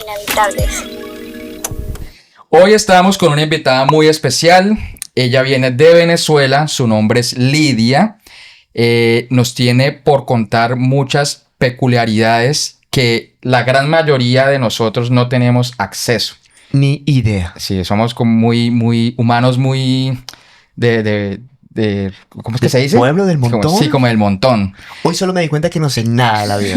Inevitables. Hoy estamos con una invitada muy especial. Ella viene de Venezuela, su nombre es Lidia. Nos tiene por contar muchas peculiaridades que la gran mayoría de nosotros no tenemos acceso. Ni idea. Sí, somos como muy humanos, muy ¿cómo es que se dice? ¿Pueblo del montón? Sí, como del montón. Hoy solo me di cuenta que no sé nada de la vida.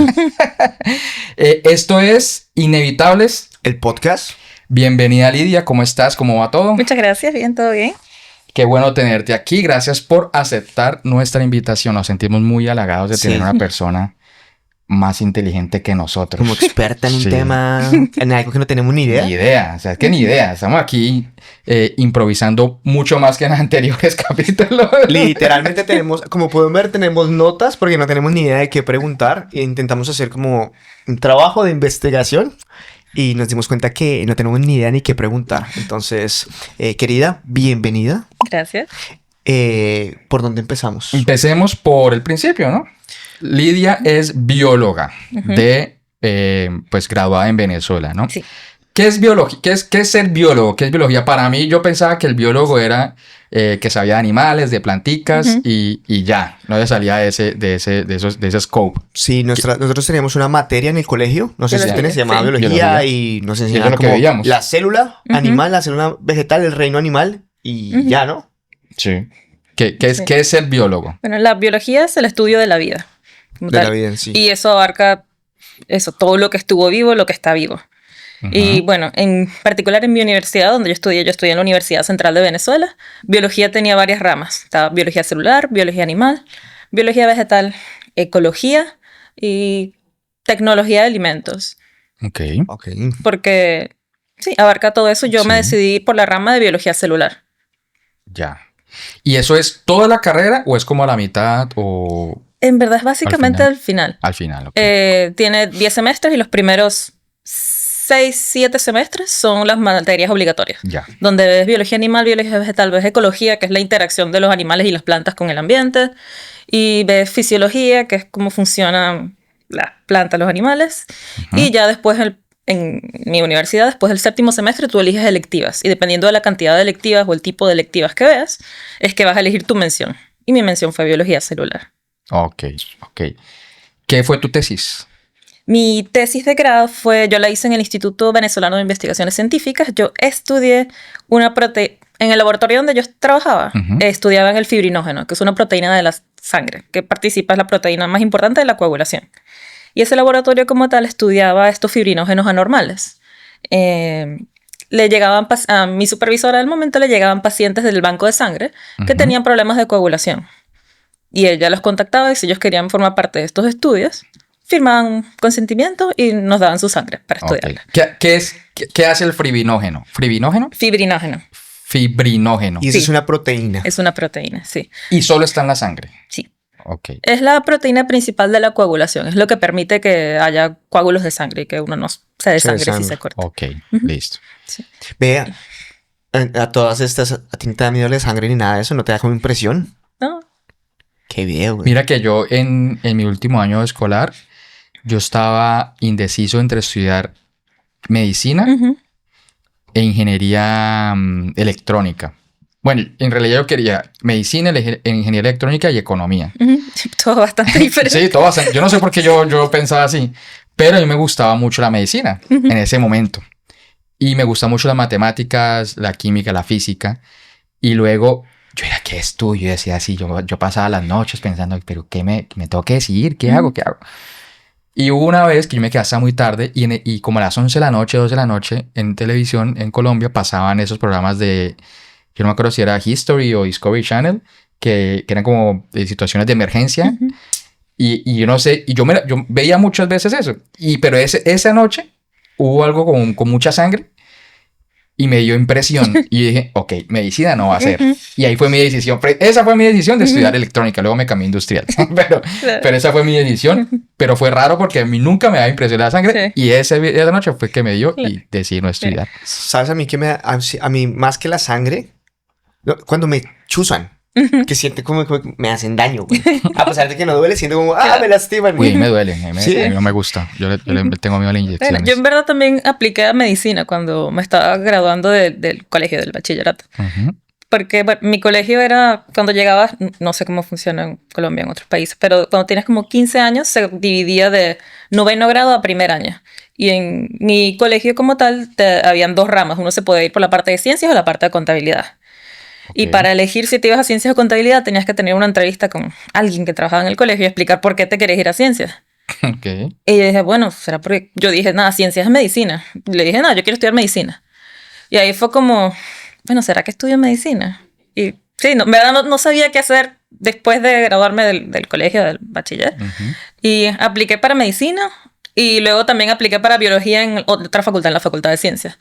Esto es Inevitables. ¿El podcast? Bienvenida, Lidia. ¿Cómo estás? ¿Cómo va todo? Muchas gracias, bien, todo bien. Qué bueno tenerte aquí. Gracias por aceptar nuestra invitación. Nos sentimos muy halagados de tener una persona más inteligente que nosotros. Como experta en un Sí. tema, en algo que no tenemos ni idea. Ni idea, o sea, es que ni idea. Estamos aquí improvisando mucho más que en anteriores capítulos. Literalmente tenemos, como pueden ver, tenemos notas porque no tenemos ni idea de qué preguntar. E intentamos hacer como un trabajo de investigación y nos dimos cuenta que no tenemos ni idea ni qué preguntar. Entonces, querida, bienvenida. Gracias. ¿Por dónde empezamos? Empecemos por el principio, ¿no? Lidia es bióloga pues graduada en Venezuela, ¿no? Sí. ¿Qué es biología? ¿Qué es ser biólogo? ¿Qué es biología? Para mí, yo pensaba que el biólogo era que sabía de animales, de planticas y ya. No se salía de ese scope. Sí, nosotros teníamos una materia en el colegio, no sé si Biología, ustedes se llamaba sí. biología, Biología. y nos eso es enseñaban lo que como veíamos. la célula animal, la célula vegetal, el reino animal y ya, ¿no? Sí. ¿Qué es ser biólogo? Bueno, la biología es el estudio de la vida. como De tal. la vida en sí. Y eso abarca todo lo que estuvo vivo, lo que está vivo. Y bueno, en particular en mi universidad, donde yo estudié en la Universidad Central de Venezuela, biología tenía varias ramas. Estaba biología celular, biología animal, biología vegetal, ecología y tecnología de alimentos. Ok. Ok. Porque sí, abarca todo eso. Yo me Sí. decidí por la rama de biología celular. Ya. ¿Y eso es toda la carrera o es como a la mitad o En verdad es básicamente al final. al final? Ok. Tiene 10 semestres y los primeros 6, 7 semestres son las materias obligatorias. Ya. Donde ves biología animal, biología vegetal, ves ecología, que es la interacción de los animales y las plantas con el ambiente. Y ves fisiología, que es cómo funcionan las plantas, los animales. Y ya después, en mi universidad, después del séptimo semestre, tú eliges electivas. Y dependiendo de la cantidad de electivas o el tipo de electivas que veas, es que vas a elegir tu mención. Y mi mención fue biología celular. Ok. ¿Qué fue tu tesis? Mi tesis de grado yo la hice en el Instituto Venezolano de Investigaciones Científicas. Yo estudié en el laboratorio donde yo trabajaba, estudiaban el fibrinógeno, que es una proteína de la sangre, que es la proteína más importante de la coagulación. Y ese laboratorio como tal estudiaba estos fibrinógenos anormales. Le llegaban a mi supervisora del momento le llegaban pacientes del banco de sangre que tenían problemas de coagulación. Y ella los contactaba y si ellos querían formar parte de estos estudios, firmaban un consentimiento y nos daban su sangre para estudiarla. Okay. ¿Qué hace el fibrinógeno? ¿Fibrinógeno? Fibrinógeno. Fibrinógeno. Y eso Sí. es una proteína. Es una proteína, sí. Y solo está en la sangre. Sí. Ok. Es la proteína principal de la coagulación. Es lo que permite que haya coágulos de sangre y que uno no se desangre si desangre. se corta. Ok, listo. Vea, a todas estas, a ti no te da miedo la sangre ni nada de eso, ¿no te da como impresión? ¿No? Qué bien, güey. Mira que yo en mi último año escolar, yo estaba indeciso entre estudiar medicina Ujú. e ingeniería electrónica. Bueno, en realidad yo quería medicina, ingeniería electrónica y economía. Ujú. Todo bastante diferente. Sí, todo bastante. Yo no sé por qué yo pensaba así, pero a mí me gustaba mucho la medicina en ese momento. Y me gustan mucho las matemáticas, la química, la física. Y luego, yo era, ¿qué estudio? Yo decía así, yo pasaba las noches pensando, pero ¿qué me tengo que decidir? ¿Qué hago? ¿Qué hago? Y hubo una vez que yo me quedé hasta muy tarde y como a las 11 de la noche, 12 de la noche, en televisión en Colombia pasaban esos programas de, yo no me acuerdo si era History o Discovery Channel, que eran como de situaciones de emergencia. Y yo no sé, yo veía muchas veces eso. Pero esa noche hubo algo con mucha sangre y me dio impresión. Y dije, ok, medicina no va a ser. Y ahí fue mi decisión. Esa fue mi decisión de estudiar electrónica. Luego me cambié a industrial. pero esa fue mi decisión. Pero fue raro porque a mí nunca me daba impresión la sangre. Sí. Y esa noche fue que me dio y decidí no estudiar. ¿Sabes a mí que a mí más que la sangre? Cuando me chuzan. que siente como que me hacen daño, güey. A pesar de que no duele, siento como, me lastiman, Uy, güey. me duele. A mí ¿Sí? no me gusta. Yo le tengo miedo a las Bueno, inyecciones. yo en verdad también apliqué a medicina cuando me estaba graduando del colegio, del bachillerato. Ujú. Porque bueno, mi colegio era, cuando llegabas, no sé cómo funciona en Colombia, en otros países, pero cuando tienes como 15 años se dividía de noveno grado a primer año. Y en mi colegio como tal, habían dos ramas. Uno se podía ir por la parte de ciencias o la parte de contabilidad. Y Ok. para elegir si te ibas a ciencias o contabilidad, tenías que tener una entrevista con alguien que trabajaba en el colegio y explicar por qué te querés ir a ciencias. Ok. Y yo dije, bueno, será porque yo dije, nada, ciencias es medicina. Le dije, no, yo quiero estudiar medicina. Y ahí fue como, bueno, ¿será que estudio medicina? Y sí, no, en verdad no sabía qué hacer después de graduarme del colegio, del bachiller. Ujú. Y apliqué para medicina y luego también apliqué para biología en otra facultad, en la Facultad de Ciencias.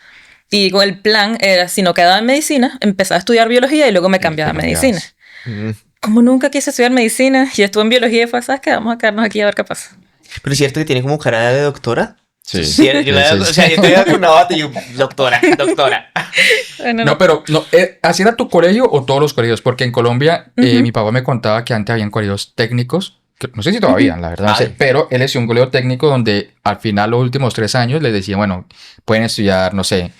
Y con el plan era, si no quedaba en medicina, empezaba a estudiar biología y luego me cambiaba a te medicina. cambiabas. Como nunca quise estudiar medicina y estuve en biología y fue, ¿sabes qué? Vamos a quedarnos aquí a ver qué pasa. Pero es cierto que tiene como cara de doctora. Sí. Sí, o sea, yo te veo con una bata y yo, doctora. Bueno, No, pero no, ¿así era tu colegio o todos los colegios? Porque en Colombia mi papá me contaba que antes habían colegios técnicos, que no sé si todavía, la verdad, no sé, Ay. pero él es un colegio técnico donde al final los últimos 3 años les decía, bueno, pueden estudiar, no sé,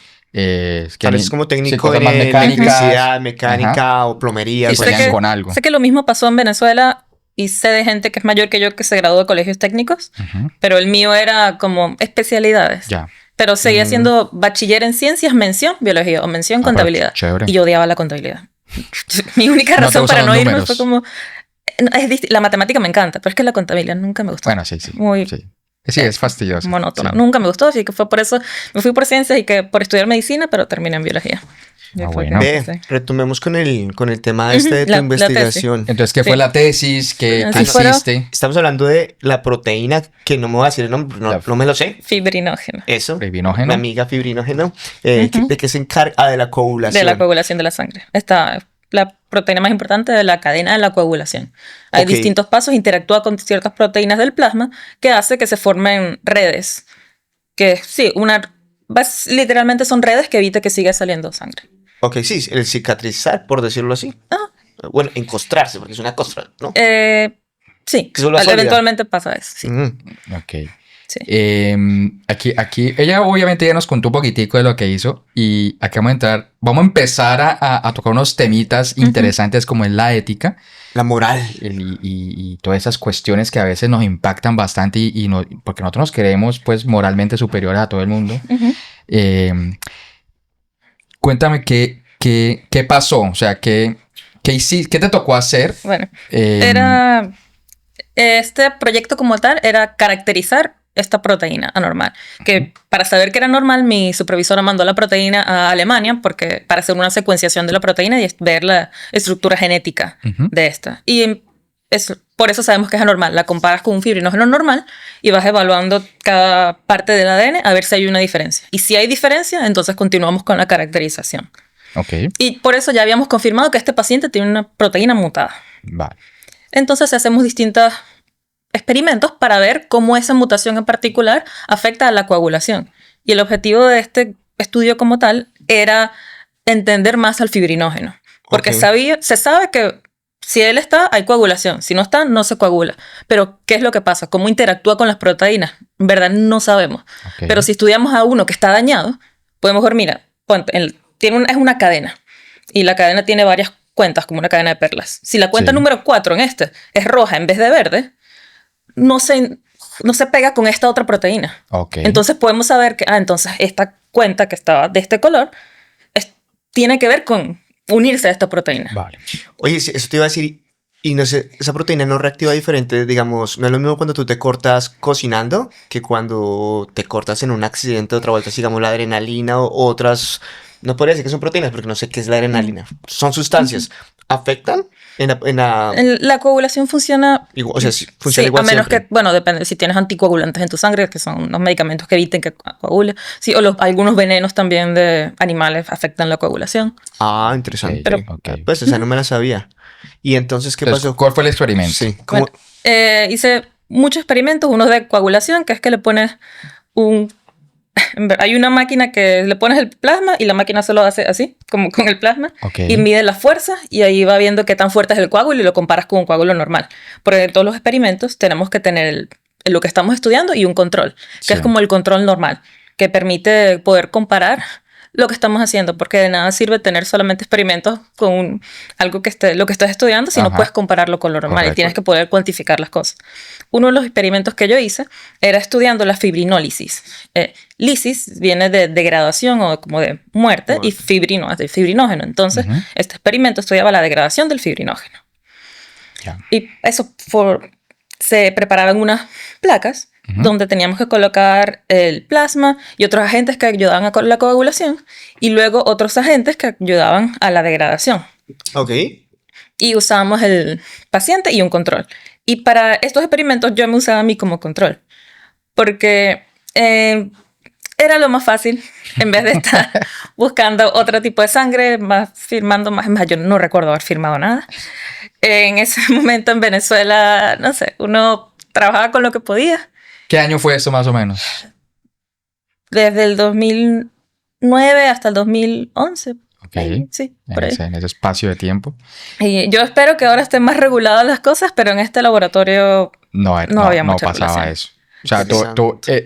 Tal vez como técnico cosas en más mecánicas. electricidad, mecánica o plomería. Y algo salían así. con algo. sé que lo mismo pasó en Venezuela y sé de gente que es mayor que yo que se graduó de colegios técnicos, Ujú. pero el mío era como especialidades. Ya. Pero seguía siendo bachiller en ciencias, mención biología o mención pero contabilidad. chévere. Y yo odiaba la contabilidad. Mi única No te razón gustan para los no irme números. fue como... la matemática me encanta, pero es que la contabilidad nunca me gustó. Bueno, sí. Muy Sí, sí es fastidioso. monótona. Sí. Nunca me gustó, así que fue por eso me fui por ciencias y que por estudiar medicina, pero terminé en biología. Y fue bueno. que Ve, empecé. retomemos con el tema este de tu La investigación. Entonces, ¿qué Sí. fue la tesis? ¿Qué Así fueron. hiciste? Estamos hablando de la proteína que no me voy a decir el nombre, La- no me lo sé. Fibrinógeno. Eso. Fibrinógeno. Mi amiga fibrinógeno. Ujú. ¿De qué se encarga? De la coagulación. De la coagulación de la sangre. Esta la proteína más importante de la cadena de la coagulación. Hay Ok. distintos pasos, interactúa con ciertas proteínas del plasma que hace que se formen redes. Que sí, literalmente son redes que evita que siga saliendo sangre. Ok, sí, el cicatrizar, por decirlo así. Bueno, encostrarse, porque es una costra, ¿no? Sí, Que se vuelva sólida. eventualmente pasa eso. Sí, Mm. Ok. sí. Aquí, ella obviamente ya nos contó un poquitico de lo que hizo y aquí vamos a empezar a tocar unos temitas interesantes como es la ética La moral. y todas esas cuestiones que a veces nos impactan bastante porque nosotros nos creemos pues moralmente superiores a todo el mundo. Ujú. Cuéntame qué pasó, o sea, qué hiciste, qué te tocó hacer. Bueno, Eh, este proyecto como tal era caracterizar esta proteína anormal. Que para saber que era normal, mi supervisora mandó la proteína a Alemania para hacer una secuenciación de la proteína y ver la estructura genética Ujú. de esta. Y por eso sabemos que es anormal. La comparas con un fibrinógeno normal y vas evaluando cada parte del ADN a ver si hay una diferencia. Y si hay diferencia, entonces continuamos con la caracterización. Ok, Y por eso ya habíamos confirmado que este paciente tiene una proteína mutada. vale. Entonces hacemos distintos experimentos para ver cómo esa mutación en particular afecta a la coagulación. Y el objetivo de este estudio como tal era entender más al fibrinógeno. Porque Ok. se sabe que si él está, hay coagulación. Si no está, no se coagula. Pero, ¿qué es lo que pasa? ¿Cómo interactúa con las proteínas? En verdad, no sabemos. Ok. Pero si estudiamos a uno que está dañado, podemos ver, mira, es una cadena. Y la cadena tiene varias cuentas, como una cadena de perlas. Si la cuenta Sí. número 4 en este es roja en vez de verde, no se pega con esta otra proteína. Ok. Entonces podemos saber que, entonces esta cuenta que estaba de este color tiene que ver con unirse a esta proteína. Vale. Oye, sí, eso te iba a decir. Y no sé, esa proteína no reactiva diferente, digamos, no es lo mismo cuando tú te cortas cocinando que cuando te cortas en un accidente, otra vuelta, digamos, la adrenalina o otras. No podría decir que son proteínas porque no sé qué es la adrenalina. Son sustancias. ¿Afectan en la. La coagulación funciona... O sea, funciona Sí, igual a menos siempre? que, bueno, depende, si tienes anticoagulantes en tu sangre, que son unos medicamentos que eviten que coagule. Sí, o algunos venenos también de animales afectan la coagulación. Ah, interesante. Ok, Pero- ok. Pues esa no me la sabía. Y entonces, ¿qué Entonces, pasó? ¿cuál fue el experimento? Sí, ¿cómo? Bueno, hice muchos experimentos, uno de coagulación, que es que le pones Hay una máquina que le pones el plasma y la máquina solo hace así, como con el plasma, Ok. y mide la fuerza y ahí va viendo qué tan fuerte es el coágulo y lo comparas con un coágulo normal. Porque en todos los experimentos tenemos que tener lo que estamos estudiando y un control, que Sí. es como el control normal, que permite poder comparar lo que estamos haciendo, porque de nada sirve tener solamente experimentos con algo que lo que estás estudiando si no Ajá. puedes compararlo con lo normal. Correcto. Y tienes que poder cuantificar las cosas. Uno de los experimentos que yo hice era estudiando la fibrinólisis. Lisis viene de degradación o como de muerte, y fibrino es de fibrinógeno. Entonces, Ujú. este experimento estudiaba la degradación del fibrinógeno. Ya. Y eso se preparaban unas placas Ujú. donde teníamos que colocar el plasma y otros agentes que ayudaban a la coagulación y luego otros agentes que ayudaban a la degradación. Ok. Y usábamos el paciente y un control. Y para estos experimentos yo me usaba a mí como control porque era lo más fácil en vez de estar buscando otro tipo de sangre, firmando más. Yo no recuerdo haber firmado nada. En ese momento en Venezuela, no sé, uno trabajaba con lo que podía. ¿Qué año fue eso más o menos? Desde el 2009 hasta el 2011. Ok. Ahí, sí, por ahí. En ese espacio de tiempo. Y yo espero que ahora estén más reguladas las cosas, pero en este laboratorio No había mucha pasaba regulación. eso. O sea,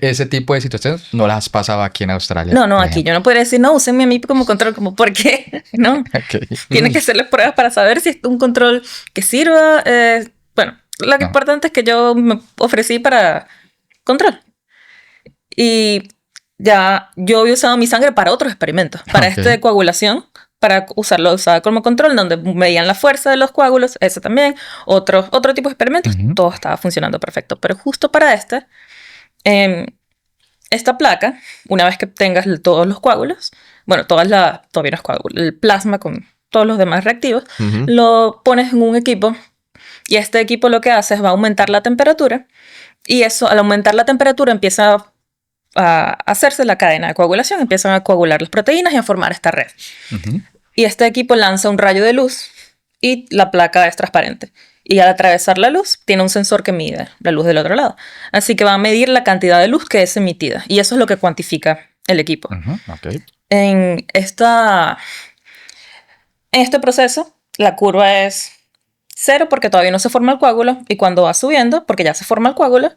ese tipo de situaciones no las pasaba aquí en Australia. No, por aquí ejemplo. yo no podría decir, no, úsenme a mí como control, como, ¿por qué? No. Ok. Tienes que hacerles pruebas para saber si es un control que sirva. Bueno, lo No. importante es que yo me ofrecí para control. Y ya yo había usado mi sangre para otros experimentos, para Ok. este de coagulación, para usaba como control, donde medían la fuerza de los coágulos, eso también, otro tipo de experimentos, Ujú. todo estaba funcionando perfecto. Pero justo para esta placa, una vez que tengas todos los coágulos, bueno, todavía no es coágulo, el plasma con todos los demás reactivos, Ujú. lo pones en un equipo y este equipo lo que hace es va a aumentar la temperatura y eso, al aumentar la temperatura empieza a hacerse la cadena de coagulación, empiezan a coagular las proteínas y a formar esta red. Ujú. Y este equipo lanza un rayo de luz y la placa es transparente. Y al atravesar la luz, tiene un sensor que mide la luz del otro lado. Así que va a medir la cantidad de luz que es emitida. Y eso es lo que cuantifica el equipo. Ujú. Ok. En este proceso, la curva es 0 porque todavía no se forma el coágulo. Y cuando va subiendo, porque ya se forma el coágulo,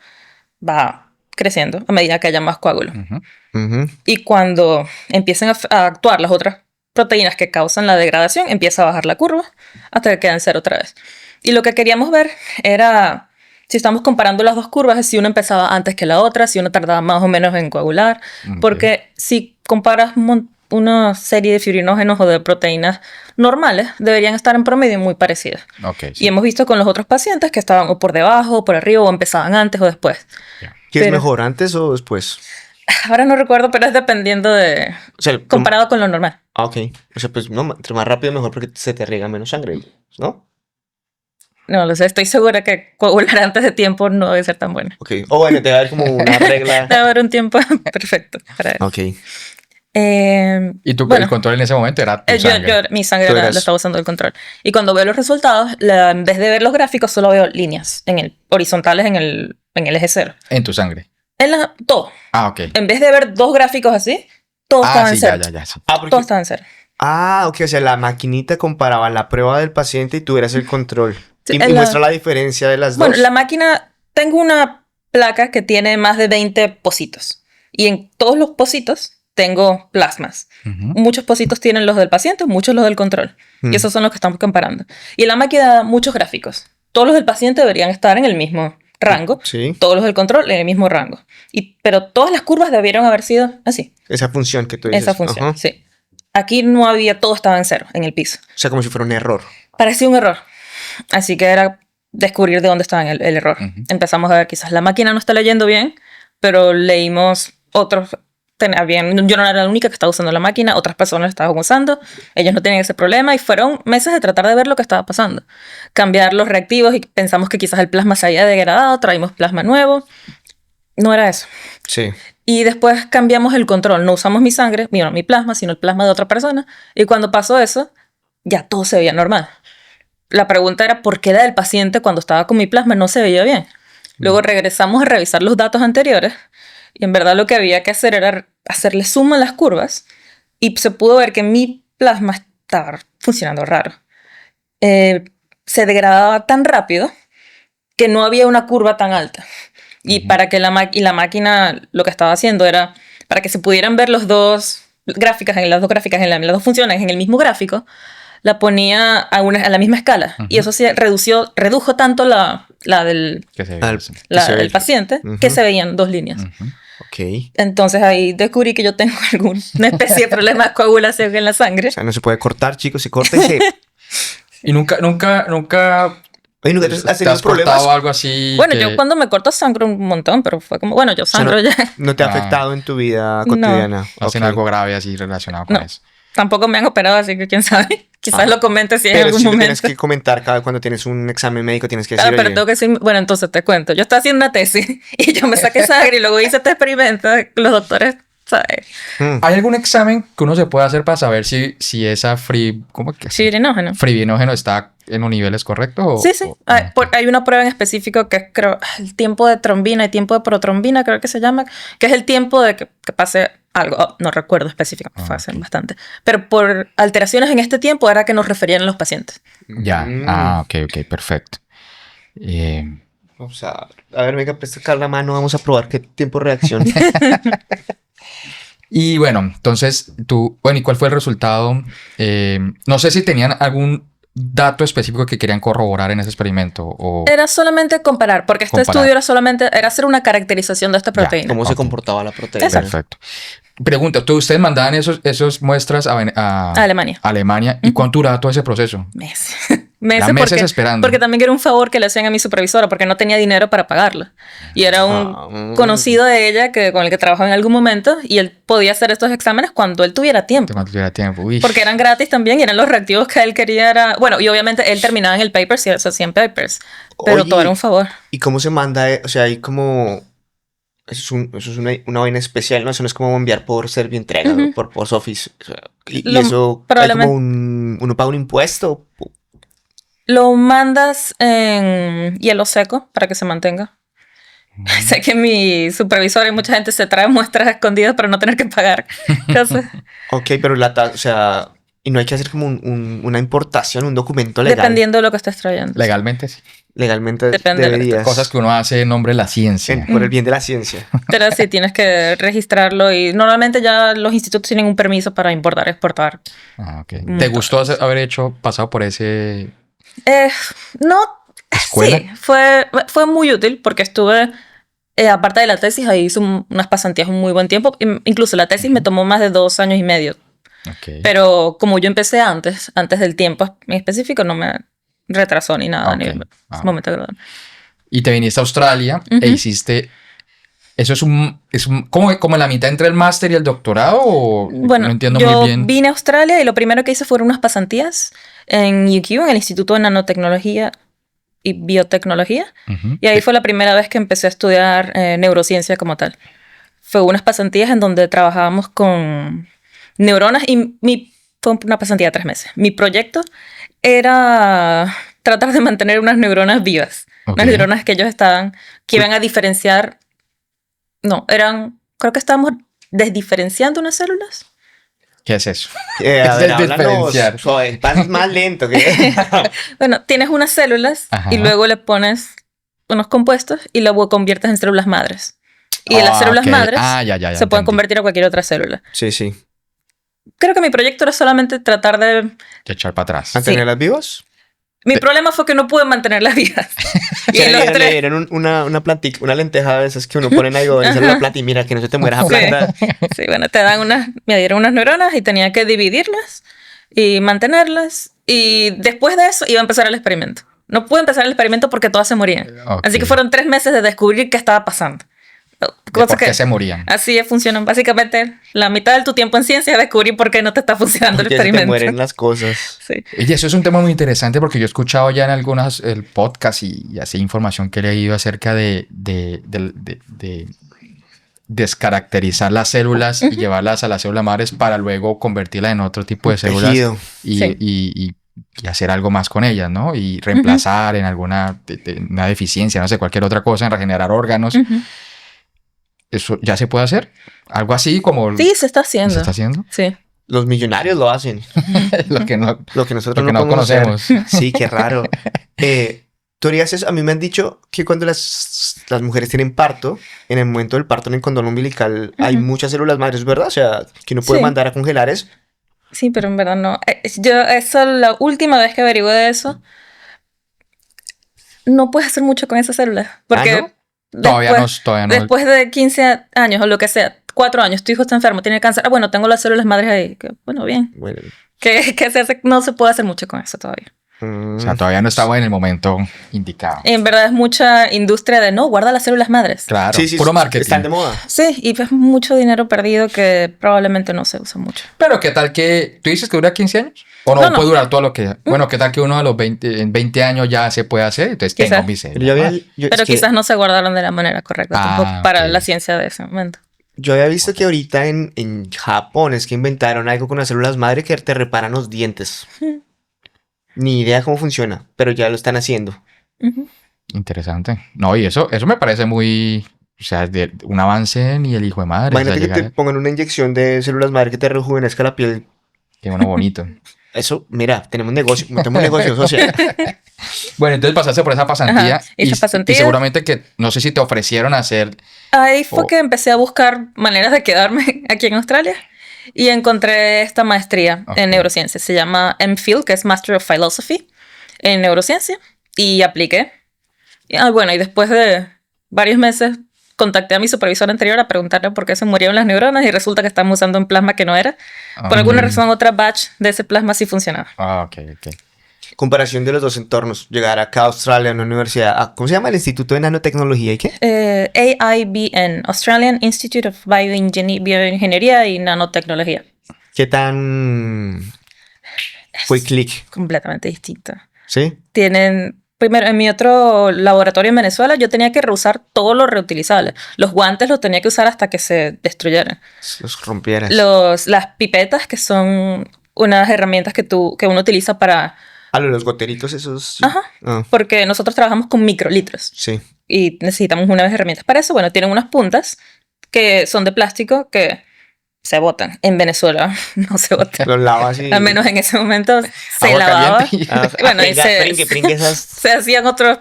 va creciendo a medida que haya más coágulos. Ujú. Ujú. Y cuando empiecen a actuar las otras proteínas que causan la degradación, empieza a bajar la curva hasta que queda en 0 otra vez. Y lo que queríamos ver era, si estamos comparando las dos curvas, es si una empezaba antes que la otra, si una tardaba más o menos en coagular. Ok. Porque si comparas una serie de fibrinógenos o de proteínas normales, deberían estar en promedio muy parecidas. Ok, Y sí. hemos visto con los otros pacientes que estaban o por debajo, o por arriba, o empezaban antes o después. ¿Qué es Pero- mejor, antes o después? Ahora no recuerdo, pero es dependiendo de... O sea, comparado con lo normal. Ah, ok. O sea, pues no, entre más rápido mejor porque se te riega menos sangre, ¿no? No lo sé, estoy segura que coagular antes de tiempo no debe ser tan bueno. Ok. O bueno, te va a dar como una regla. Debe haber un tiempo perfecto para eso. Ok. Y tú, bueno, el control en ese momento era tu sangre. mi sangre Tú la eras- estaba usando el control. Y cuando veo los resultados, en vez de ver los gráficos, solo veo líneas horizontales en el eje 0. En tu sangre. Todo. Ah, ok. En vez de ver dos gráficos así, todo estaba en sí, 0. ya, sí. Ah, porque... Todo estaba en 0. ok. O sea, la maquinita comparaba la prueba del paciente y tú eras el control. Sí, Y muestra la diferencia de las Bueno, dos. la máquina, tengo una placa que tiene más de 20 pocitos. Y en todos los pocitos tengo plasmas. Ujú. Muchos pocitos tienen los del paciente, muchos los del control. Mm. Y esos son los que estamos comparando. Y la máquina da muchos gráficos. Todos los del paciente deberían estar en el mismo rango. Sí. Todos los del control en el mismo rango. Pero todas las curvas debieron haber sido así. Esa función que tú dices. Esa función, Ajá. sí. Aquí no había, todo estaba en 0, en el piso. O sea, como si fuera un error. Parecía un error. Así que era descubrir de dónde estaba el error. Ujú. Empezamos a ver, quizás la máquina no está leyendo bien, pero leímos otros. Yo no era la única que estaba usando la máquina, otras personas la estaban usando, ellos no tenían ese problema y fueron meses de tratar de ver lo que estaba pasando. Cambiar los reactivos y pensamos que quizás el plasma se había degradado, traímos plasma nuevo. No era eso. Sí. Y después cambiamos el control, no usamos mi sangre, mi plasma, sino el plasma de otra persona. Y cuando pasó eso, ya todo se veía normal. La pregunta era por qué la del paciente cuando estaba con mi plasma no se veía bien. Luego regresamos a revisar los datos anteriores Y en verdad lo que había que hacer era hacerle suma a las curvas y se pudo ver que mi plasma estaba funcionando raro. Se degradaba tan rápido que no había una curva tan alta. Y para que la máquina lo que estaba haciendo era, para que se pudieran ver las dos gráficas, las dos funciones en el mismo gráfico, la ponía a la misma escala. Y eso sí redujo tanto la del paciente que se veían dos líneas. Ok. Entonces ahí descubrí que yo tengo una especie de problema de coagulación en la sangre. O sea, no se puede cortar, chicos, se corta y se... Y nunca Oye, ¿nunca has ¿te tenido has problemas? cortado algo así? Bueno, yo cuando me corto sangro un montón, pero fue como, bueno, yo sangro O sea, ya. ¿No te ha afectado en tu vida cotidiana? No hacen Ok. algo grave así relacionado con eso. Tampoco me han operado, así que quién sabe. Quizás lo comente si en Pero algún sí lo momento. tienes que comentar cuando tienes un examen médico, tienes que decir, Claro, pero oye, tengo que decir, bueno, entonces te cuento. Yo estaba haciendo una tesis y yo me saqué sangre y luego hice este experimento. Los doctores, ¿sabes? ¿Hay algún examen que uno se puede hacer para saber si esa ¿cómo que? Fibrinogen. Fibrinogen está en los niveles correctos? Sí. Hay una prueba en específico que es, creo, el tiempo de trombina y tiempo de protrombina, creo que se llama, que es el tiempo de que pase algo. Oh, no recuerdo específicamente, fue hace bastante. Pero por alteraciones en este tiempo era que nos referían a los pacientes. Ya. Ok, perfecto. vamos a ver, venga, presta acá la mano, vamos a probar qué tiempo de reacción. Y bueno, entonces ¿y cuál fue el resultado? No sé si tenían algún dato específico que querían corroborar en ese experimento o... Era solamente comparar, porque este estudio era hacer una caracterización de esta proteína. ¿Cómo se comportaba la proteína? Perfecto. Pregunta, ¿ustedes mandaban esos muestras a Alemania. ¿Y cuánto duraba todo ese proceso? Meses Meses esperando. Porque también era un favor que le hacían a mi supervisora porque no tenía dinero para pagarla. Y era un conocido de ella con el que trabajaba en algún momento y él podía hacer estos exámenes cuando él tuviera tiempo. Uy. Porque eran gratis también y eran los reactivos que él quería. Bueno, y obviamente él terminaba en el paper si se hacían papers. Pero Oye, todo era un favor. ¿Y cómo se manda? O sea, hay como... Eso es una vaina especial, ¿no? Eso no es como enviar por Servientrega, ¿no? por Post Office. O sea, y eso hay como uno paga un impuesto. Lo mandas en hielo seco para que se mantenga. Sé que mi supervisor y mucha gente se trae muestras escondidas para no tener que pagar. Entonces, Ok, pero o sea, y no hay que hacer como una importación, un documento legal. dependiendo de lo que estés trayendo. Legalmente sí. Legalmente Depende deberías. Cosas que uno hace en nombre de la ciencia. Por el bien de la ciencia. Pero sí, tienes que registrarlo y normalmente ya los institutos tienen un permiso para importar, exportar. Ok. ¿Te gustó haber pasado por ese... No, ¿Escuela? sí, fue muy útil porque estuve, aparte de la tesis, ahí hice unas pasantías un muy buen tiempo. Incluso la tesis me tomó más de 2 años y medio. Okay. Pero como yo empecé antes del tiempo en específico, no me retrasó ni nada. Ni momento agradable. Y te viniste a Australia e hiciste... ¿Eso es como la mitad entre el máster y el doctorado? ¿O bueno, no entiendo yo muy bien? Vine a Australia y lo primero que hice fueron unas pasantías en UQ, en el Instituto de Nanotecnología y Biotecnología. Y ahí fue la primera vez que empecé a estudiar neurociencia como tal. Fue unas pasantías en donde trabajábamos con neuronas y fue una pasantía de 3 meses. Mi proyecto era tratar de mantener unas neuronas vivas. Unas neuronas que que iban a diferenciar... No, creo que estábamos desdiferenciando unas células. ¿Qué es eso? A ver, háblanos, diferenciar. suave, vas más lento. Que... Bueno, tienes unas células y luego le pones unos compuestos y luego conviertes en células madres. Y de las células madres se pueden convertir a cualquier otra célula. Sí, sí. Creo que mi proyecto era solamente tratar de echar para atrás. ¿Mantenerlas vivas? Mi problema fue que no pude mantenerlas vivas. Y le dieron una una lenteja de esas que uno pone en algodón y sale la planta y mira que no se te muera esa planta. Sí, bueno, me dieron unas neuronas y tenía que dividirlas y mantenerlas. Y después de eso iba a empezar el experimento. No pude empezar el experimento porque todas se morían. Así que fueron 3 meses de descubrir qué estaba pasando. ¿Por qué se morían? Así funcionan. Básicamente, la mitad de tu tiempo en ciencia es descubrir por qué no te está funcionando el experimento. Porque se te mueren las cosas. Sí. Y eso es un tema muy interesante porque yo he escuchado ya en algunos podcasts y así información que he leído acerca de descaracterizar las células y llevarlas a las células madres para luego convertirlas en otro tipo de células y hacer algo más con ellas, ¿no? Y reemplazar en alguna una deficiencia, no sé, cualquier otra cosa, en regenerar órganos. ¿Eso ya se puede hacer? Algo así como... Sí, se está haciendo. ¿Se está haciendo? Sí. Los millonarios lo hacen. Lo que no, Lo que nosotros lo que no no podemos hacer. conocemos. Sí, qué raro. ¿Tú harías eso? A mí me han dicho que cuando las mujeres tienen parto, en el momento del parto en el cordón umbilical hay muchas células madres, ¿verdad? O sea, que uno puede Sí. mandar a congelar eso. Sí, pero en verdad no. La última vez que averigué de eso, no puedes hacer mucho con esas células. Porque ¿no? Todavía no. después de 15 años o lo que sea, 4 años, tu hijo está enfermo, tiene cáncer. Ah, bueno, tengo las células madres ahí. Bueno, bien. Bueno. ¿Qué se hace? No se puede hacer mucho con eso todavía. O sea, todavía no estaba en el momento indicado. En verdad es mucha industria de no, guarda las células madres. Claro, Sí, puro marketing. Están de moda. Sí, y pues mucho dinero perdido que probablemente no se usa mucho. Pero ¿qué tal que... ¿Tú dices que dura 15 años? ¿O no, No, no. puede durar todo lo que... Bueno, ¿qué tal que uno a los 20, en 20 años ya se puede hacer? Entonces Quizás. tengo mi Pero célula. Pero quizás no se guardaron de la manera correcta tampoco para ok. la ciencia de ese momento. Yo había visto que ahorita en Japón es que inventaron algo con las células madre que te reparan los dientes. Ni idea cómo funciona, pero ya lo están haciendo. Ujú. Interesante. No, y eso me parece muy... O sea, un avance ni el hijo de madre. Imagínate o sea, que te llegar pongan una inyección de células madre que te rejuvenezca la piel. que uno bonito. Eso, mira, tenemos un negocio social. Bueno, entonces pasaste por esa pasantía. Ajá, hice pasantía. Y seguramente que... No sé si te ofrecieron hacer... Ahí fue Oh. que empecé a buscar maneras de quedarme aquí en Australia y encontré esta maestría Ok. en neurociencia. Se llama MPhil, que es Master of Philosophy en neurociencia, y apliqué. Bueno, y después de varios meses contacté a mi supervisor anterior a preguntarle por qué se murieron las neuronas y resulta que estábamos usando un plasma que no era. Por alguna razón, otra batch de ese plasma sí funcionaba. Ah, ok. Comparación de los dos entornos. Llegar acá a Australia, a una universidad. ¿Cómo se llama el Instituto de Nanotecnología y qué? AIBN, Australian Institute of Bioingeniería y Nanotecnología. ¿Qué tan fue clic? Completamente distinta. ¿Sí? Primero, en mi otro laboratorio en Venezuela, yo tenía que reusar todo lo reutilizable. Los guantes los tenía que usar hasta que se destruyeran. Los rompieras. Las pipetas, que son unas herramientas que uno utiliza para... Los goteritos esos. Sí. Ajá. Ah, Porque nosotros trabajamos con microlitros sí. y necesitamos una vez herramientas para eso. Bueno, tienen unas puntas que son de plástico que se botan. En Venezuela no se botan. Los lavas y... Al menos en ese momento se Agua lavaba. caliente. Bueno, y pringue esas... se hacían otros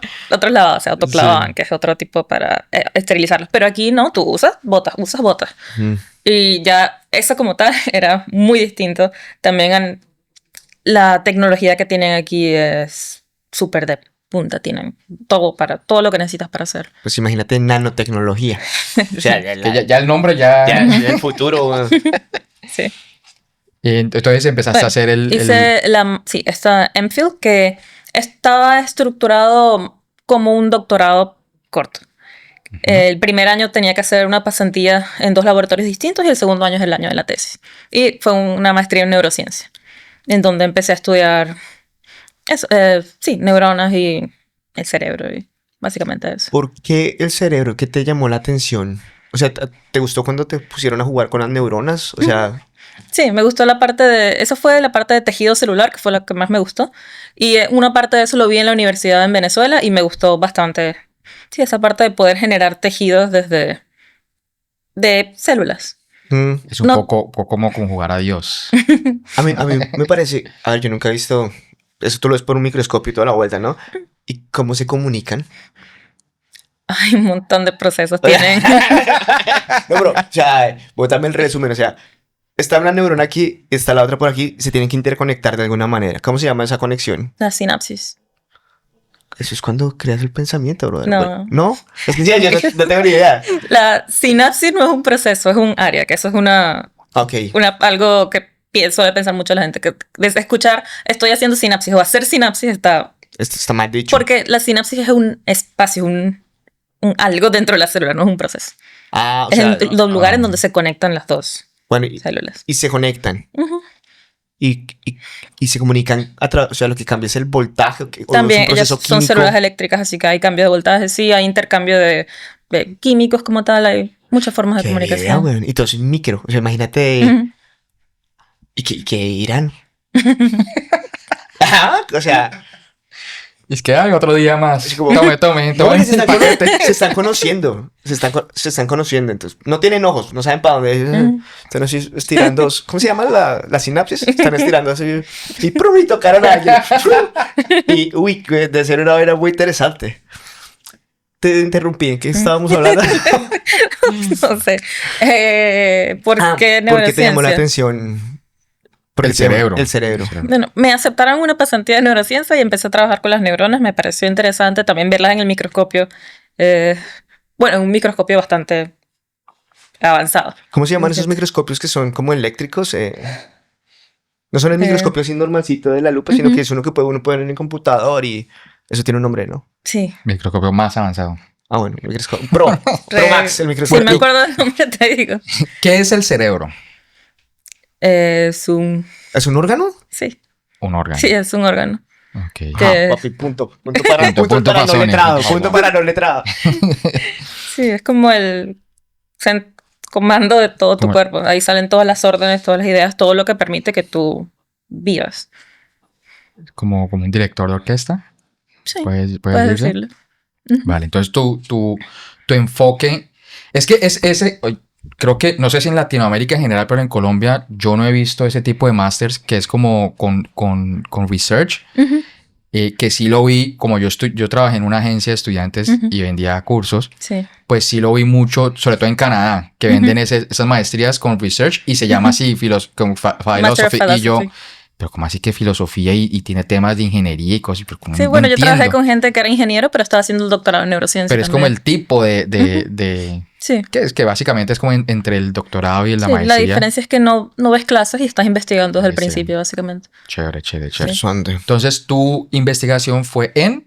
lavados, se autoclavaban, Sí. que es otro tipo para esterilizarlos. Pero aquí no, tú usas botas. Mm. Y ya eso como tal era muy distinto. También la tecnología que tienen aquí es súper de punta. Tienen todo lo que necesitas para hacer. Pues imagínate nanotecnología. O sea, Que ya el nombre ya... ya el futuro. Sí. Y entonces empezaste Bueno, a hacer hice esta MPhil que estaba estructurado como un doctorado corto. El primer año tenía que hacer una pasantía en 2 laboratorios distintos y el segundo año es el año de la tesis. Y fue una maestría en neurociencia, en donde empecé a estudiar eso, neuronas y el cerebro y básicamente eso. ¿Por qué el cerebro? ¿Qué te llamó la atención? O sea, ¿te gustó cuando te pusieron a jugar con las neuronas? O sea... Sí, me gustó eso fue la parte de tejido celular, que fue la que más me gustó. Y una parte de eso lo vi en la universidad en Venezuela y me gustó bastante. Sí, esa parte de poder generar tejidos de células. Es un poco como jugar a Dios. A mí me parece... A ver, yo nunca he visto... Eso tú lo ves por un microscopio y toda la vuelta, ¿no? ¿Y cómo se comunican? Hay un montón de procesos tienen. No, pero, o sea, bótame el resumen. O sea, está una neurona aquí, está la otra por aquí, se tienen que interconectar de alguna manera. ¿Cómo se llama esa conexión? La sinapsis. Eso es cuando creas el pensamiento, brother. No. ¿No? Es que sí, yo no tengo ni idea. La sinapsis no es un proceso, es un área, que eso es Ok. algo que suele pensar mucho la gente, que desde escuchar estoy haciendo sinapsis o hacer sinapsis Esto está mal dicho. porque la sinapsis es un espacio, un algo dentro de la célula, no es un proceso. Ah, o Es sea... en los lugares donde se conectan las dos Bueno, células. y se conectan. Ujú. Y se comunican a través... O sea, lo que cambia es el voltaje. O También es un ellas proceso son químico. células eléctricas, así que hay cambio de voltaje, sí, hay intercambio de químicos como tal, hay muchas formas de Qué idea, comunicación. weón. Y todo es micro. O sea, imagínate... Ujú. ¿Y qué irán? Ajá, o sea... Y es que hay otro día más. Es como- Tome No, porque se el están, paquete. se están conociendo. Se están conociendo. Entonces, no tienen ojos, no saben para dónde. Están así estirando. ¿Cómo se llama la sinapsis? Están estirando así. Y ¡prum! Y tocaron a alguien. Y uy, de ser una vaina muy interesante. Te interrumpí. ¿En qué estábamos hablando? No sé. ¿Por qué porque te llamó la neurociencia? atención. Porque El cerebro. El cerebro. Bueno, me aceptaron una pasantía de neurociencia y empecé a trabajar con las neuronas. Me pareció interesante también verlas en el microscopio. Bueno, en un microscopio bastante avanzado. ¿Cómo se llaman esos Entiendo. microscopios que son como eléctricos? No son el Eh. microscopio así normalcito de la lupa, sino que es uno que uno puede ver en el computador y eso tiene un nombre, ¿no? Sí. Microscopio más avanzado. Ah, bueno, el microscopio. Pro Max, el Si microscopio. me acuerdo del nombre, te digo. ¿Qué es el cerebro? Es un... ¿Es un órgano? Sí. Un órgano. Sí, es un órgano. Ok. Que- Papi, punto. Punto para, Punto, punto punto para pa' no Sonia, letrado. punto pa' Punto Sonia. para no letrado. Sí, es como el comando de todo tu Como- cuerpo. Ahí salen todas las órdenes, todas las ideas, todo lo que permite que tú vivas. Como un director de orquesta. Sí, ¿Puedes puedes decirse? decirlo. Vale, entonces tu enfoque. Es que es ese. Creo que, no sé si en Latinoamérica en general, pero en Colombia yo no he visto ese tipo de masters que es como con research. Ujú, Que sí lo vi, como yo trabajé en una agencia de estudiantes Ujú. y vendía cursos, sí. pues sí lo vi mucho, sobre todo en Canadá, que venden esas maestrías con research y se llama así, con Master of philosophy. Y yo, Philosophy. pero ¿cómo así que filosofía y tiene temas de ingeniería y cosas? Pero ¿cómo Sí, no bueno, yo trabajé entiendo? con gente que era ingeniero, pero estaba haciendo el doctorado en neurociencia. Pero es como también. el tipo de Sí. que es que básicamente es como entre el doctorado y la Sí, la maestría. diferencia es que no ves clases y estás investigando desde el Sí, sí. principio, básicamente. Chévere. Sí. Interesante. Entonces, tu investigación fue en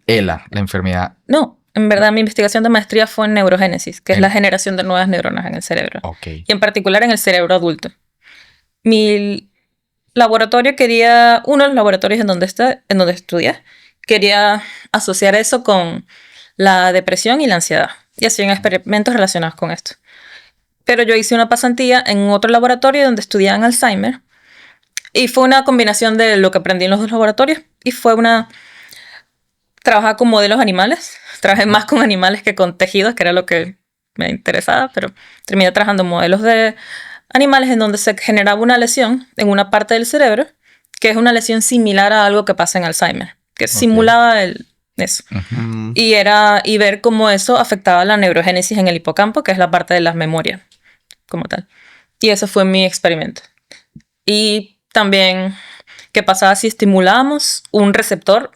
ELA, la enfermedad. No, en verdad mi investigación de maestría fue en neurogénesis, que es En- la generación de nuevas neuronas en el cerebro. Ok. Y en particular en el cerebro adulto. Mi laboratorio quería, uno de los laboratorios en donde estudié, quería asociar eso con la depresión y la ansiedad. Y hacían experimentos relacionados con esto. Pero yo hice una pasantía en otro laboratorio donde estudiaban Alzheimer. Y fue una combinación de lo que aprendí en los dos laboratorios. Y fue trabajar con modelos animales. Trabajé más con animales que con tejidos, que era lo que me interesaba, pero terminé trabajando en modelos de animales en donde se generaba una lesión en una parte del cerebro, que es una lesión similar a algo que pasa en Alzheimer, que simulaba eso. Mm. Y ver cómo eso afectaba la neurogénesis en el hipocampo, que es la parte de las memorias, como tal. Y ese fue mi experimento. Y también qué pasaba si estimulábamos un receptor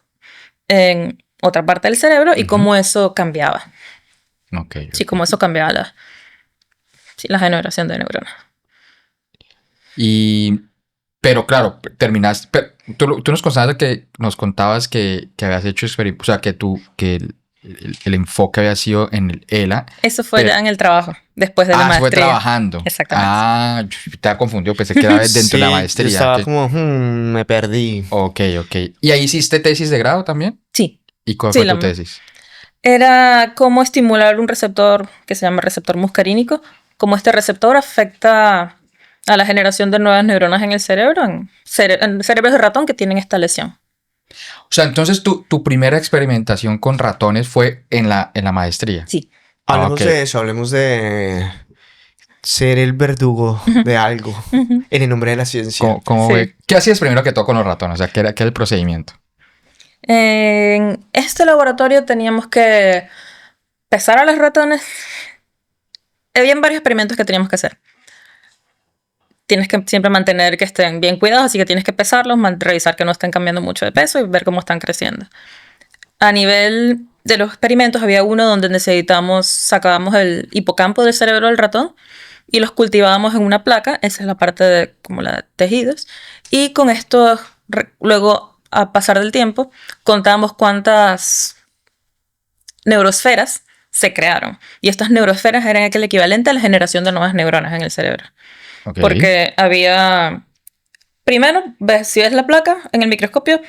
en otra parte del cerebro y cómo eso cambiaba. Ok. Sí, cómo eso cambiaba la generación de neuronas. Pero claro, terminaste. Tú nos contabas que habías hecho experimentos, o sea, que el enfoque había sido en el ELA. Eso fue Pero- ya en el trabajo, después de la maestría. Fue trabajando. Exactamente. Ah, yo estaba confundido, pensé que era dentro de la Sí, maestría. yo estaba Ok. como, me perdí. Ok. ¿Y ahí hiciste tesis de grado también? Sí. ¿Y cuál Sí, fue la tu tesis? Era cómo estimular un receptor que se llama receptor muscarínico, cómo este receptor afecta a la generación de nuevas neuronas en el cerebro, en cerebros de ratón que tienen esta lesión. O sea, entonces tu primera experimentación con ratones fue en la maestría. Sí. Hablemos ok. de eso, hablemos de ser el verdugo de algo en el nombre de la ciencia. Sí. ¿Qué hacías primero que todo con los ratones? O sea, ¿qué era el procedimiento? En este laboratorio teníamos que pesar a los ratones. Habían varios experimentos que teníamos que hacer. Tienes que siempre mantener que estén bien cuidados, así que tienes que pesarlos, revisar que no estén cambiando mucho de peso y ver cómo están creciendo. A nivel de los experimentos había uno donde sacábamos el hipocampo del cerebro del ratón y los cultivábamos en una placa, esa es la parte de como la de tejidos, y con esto luego a pasar del tiempo contábamos cuántas neurosferas se crearon. Y estas neurosferas eran el equivalente a la generación de nuevas neuronas en el cerebro. Ok. Porque primero, si ves la placa en el microscopio,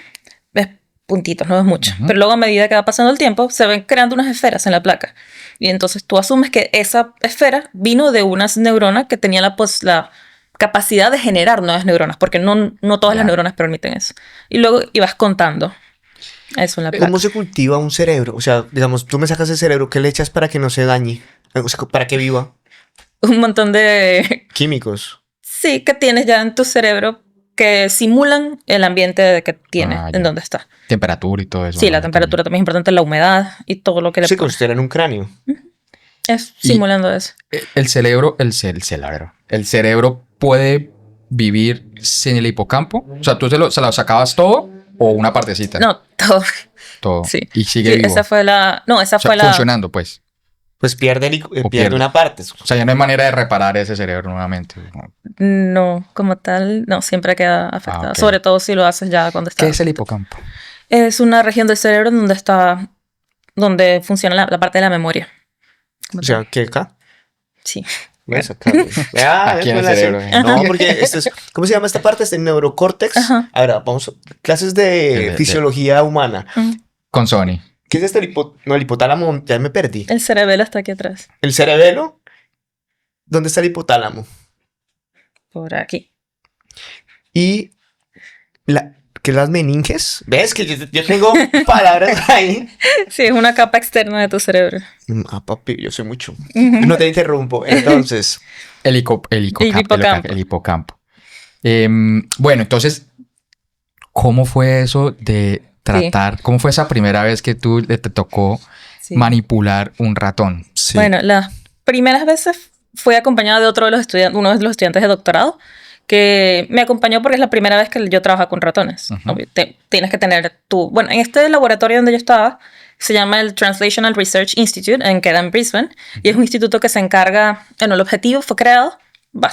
ves puntitos, no ves mucho. Ujú. Pero luego a medida que va pasando el tiempo, se ven creando unas esferas en la placa. Y entonces tú asumes que esa esfera vino de unas neuronas que tenían la capacidad de generar nuevas neuronas, porque no todas Ya. las neuronas permiten eso. Y luego ibas contando. Eso en la placa. ¿Cómo se cultiva un cerebro? O sea, digamos, tú me sacas el cerebro, ¿qué le echas para que no se dañe? O sea, para que viva. Un montón de... Químicos. Sí, que tienes ya en tu cerebro que simulan el ambiente que tiene, Ah, en ya. donde está. Temperatura y todo eso. Sí, ¿no? la temperatura también es importante, la humedad y todo lo que le Se pones. considera en un cráneo. Es Y- simulando eso. El cerebro, el cerebro puede vivir sin el hipocampo. O sea, tú se lo sacabas todo o una partecita. No, todo. Todo. Sí. Y sigue Sí, vivo. esa fue la... No, esa O sea, fue la... funcionando, pues. Pues pierde, O pierde pierde. una parte. O sea, ya no hay manera de reparar ese cerebro nuevamente. No, como tal, no, siempre queda afectada. ok. Sobre todo si lo haces ya cuando está... ¿Qué es el hipocampo? Es una región del cerebro donde está... Donde funciona la parte de la memoria. Como O sea, tal. ¿qué acá? Sí. ¿Ves acá? Vea, Aquí en ves, el la- cerebro, ¿eh? No, porque esto es... ¿Cómo se llama esta parte? Es el neurocórtex. Ajá. A ver, vamos... Clases de De- fisiología humana. Con Sony. ¿Qué es esto? No, el hipotálamo, ya me perdí. El cerebelo está aquí atrás. ¿El cerebelo? ¿Dónde está el hipotálamo? Por aquí. Y ¿qué las meninges? ¿Ves que yo tengo palabras ahí? Sí, es una capa externa de tu cerebro. Ah, papi, yo sé mucho. No te interrumpo. Entonces, El hipocampo. El hipocampo. Bueno, entonces, ¿cómo fue eso de tratar? ¿Cómo fue esa primera vez que te tocó Sí. manipular un ratón? sí. Bueno, las primeras veces fui acompañada de otro de los estudiantes, uno de los estudiantes de doctorado, que me acompañó porque es la primera vez que yo trabajo con ratones. Ujú. Obvio, tienes que tener tu... Bueno, en este laboratorio donde yo estaba, se llama el Translational Research Institute, queda en Brisbane, y es un instituto que se encarga... Bueno, el objetivo fue creado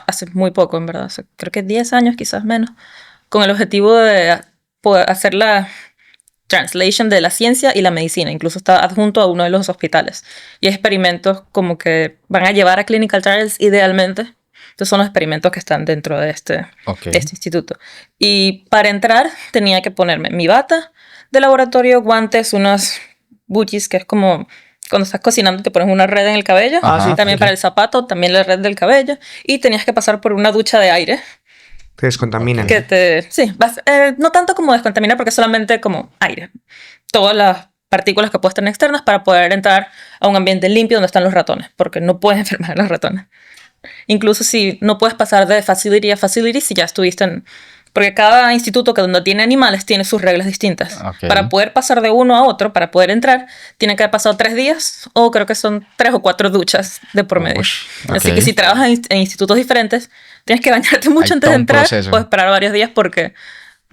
hace muy poco, en verdad, creo que 10 años, quizás menos, con el objetivo de poder hacer la translation de la ciencia y la medicina. Incluso está adjunto a uno de los hospitales. Y experimentos como que van a llevar a clinical trials idealmente. Estos son los experimentos que están dentro de este instituto. Y para entrar tenía que ponerme mi bata de laboratorio, guantes, unos buchis, que es como cuando estás cocinando te pones una red en el cabello. Ajá, Y también ok. para el zapato, también la red del cabello. Y tenías que pasar por una ducha de aire. Te descontaminan. Que te... Sí, no tanto como descontaminar porque es solamente como aire. Todas las partículas que puedes tener externas para poder entrar a un ambiente limpio donde están los ratones, porque no puedes enfermar a los ratones. Incluso si no puedes pasar de facility a facility si ya estuviste en... Porque cada instituto que donde tiene animales tiene sus reglas distintas. Ok. Para poder pasar de uno a otro, para poder entrar, tiene que haber pasado 3 días o creo que son 3 o 4 duchas de por medio. Ush, Así ok. que si trabajas en institutos diferentes, tienes que bañarte mucho Hay antes todo de un entrar proceso. o esperar varios días porque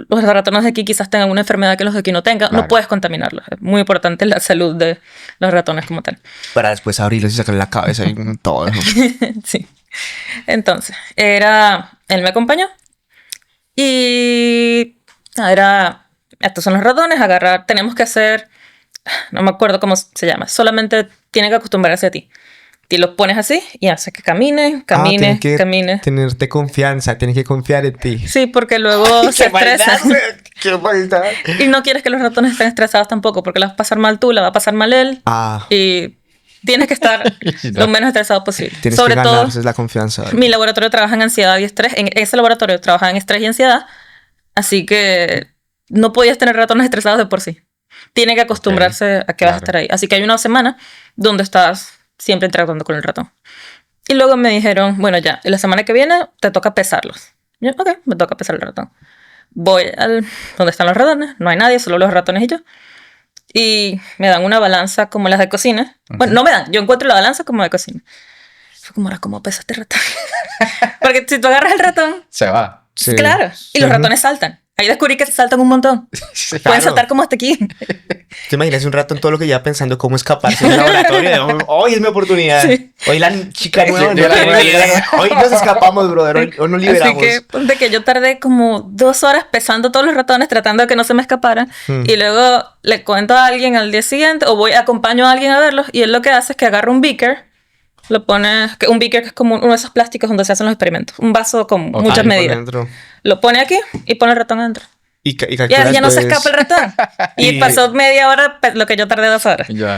los ratones de aquí quizás tengan una enfermedad que los de aquí no tengan. Claro. No puedes contaminarlos. Es muy importante la salud de los ratones como tal. Para después abrirlos y sacarle la cabeza y todo eso. Sí. Entonces, él me acompañó y estos son los ratones, tenemos que hacer, no me acuerdo cómo se llama, solamente tiene que acostumbrarse a ti. Y los pones así y hace que camine. Tienen que Camine. tenerte confianza, tienes que confiar en ti. Sí, porque luego se estresan. ¡Qué maldad! Y no quieres que los ratones estén estresados tampoco, porque la vas a pasar mal tú, la va a pasar mal él. Ah, Y tienes que estar lo menos estresado posible. tienes Sobre que todo, ganarse la confianza. mi laboratorio trabaja en ansiedad y estrés. En ese laboratorio trabaja en estrés y ansiedad. Así que no podías tener ratones estresados de por sí. Tiene que acostumbrarse a que vas a estar ahí. Así que hay una semana donde estás siempre interactuando con el ratón. Y luego me dijeron, bueno, ya, la semana que viene te toca pesarlos. Yo, ok, me toca pesar el ratón. Voy donde están los ratones, no hay nadie, solo los ratones y yo. Y me dan una balanza como las de cocina. Bueno, no me dan, yo encuentro la balanza como de cocina. Fue como, ¿cómo pesa este ratón? Porque si tú agarras el ratón, Se va. Sí. claro, y los Ujú. ratones saltan. Ahí descubrí que saltan un montón. Pueden Claro. saltar como hasta aquí. ¿Te imaginas un rato en todo lo que ya pensando cómo escaparse del laboratorio? Hoy es mi oportunidad. Sí. Hoy la chica nueva. Sí, Hoy nos escapamos, brother. Hoy nos liberamos. Así que, ponte que yo tardé como 2 horas pesando todos los ratones, tratando de que no se me escaparan. Y luego le cuento a alguien al día siguiente, o acompaño a alguien a verlos, y él lo que hace es que agarra un beaker, lo pone, un beaker que es como uno de esos plásticos donde se hacen los experimentos, un vaso con Ok. muchas Ahí por medidas. dentro. Lo pone aquí y pone el ratón adentro. Y Ya, calculas, ya no se pues, escapa el ratón. Y Y- pasó media hora lo que yo tardé 2 horas. Ya.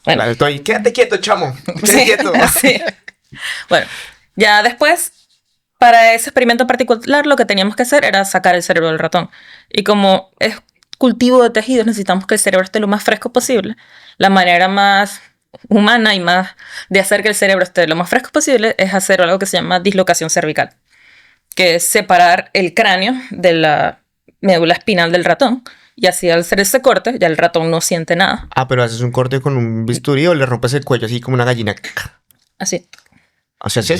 Bueno. Claro, estoy, quédate quieto, chamo. Quédate Sí, quieto. sí. Bueno, ya después, para ese experimento particular, lo que teníamos que hacer era sacar el cerebro del ratón. Y como cultivo de tejidos, necesitamos que el cerebro esté lo más fresco posible. La manera más humana y más de hacer que el cerebro esté lo más fresco posible es hacer algo que se llama dislocación cervical, que es separar el cráneo de la médula espinal del ratón. Y así al hacer ese corte, ya el ratón no siente nada. Ah, pero haces un corte con un bisturí o le rompes el cuello así como una gallina. Así. O sea, sí.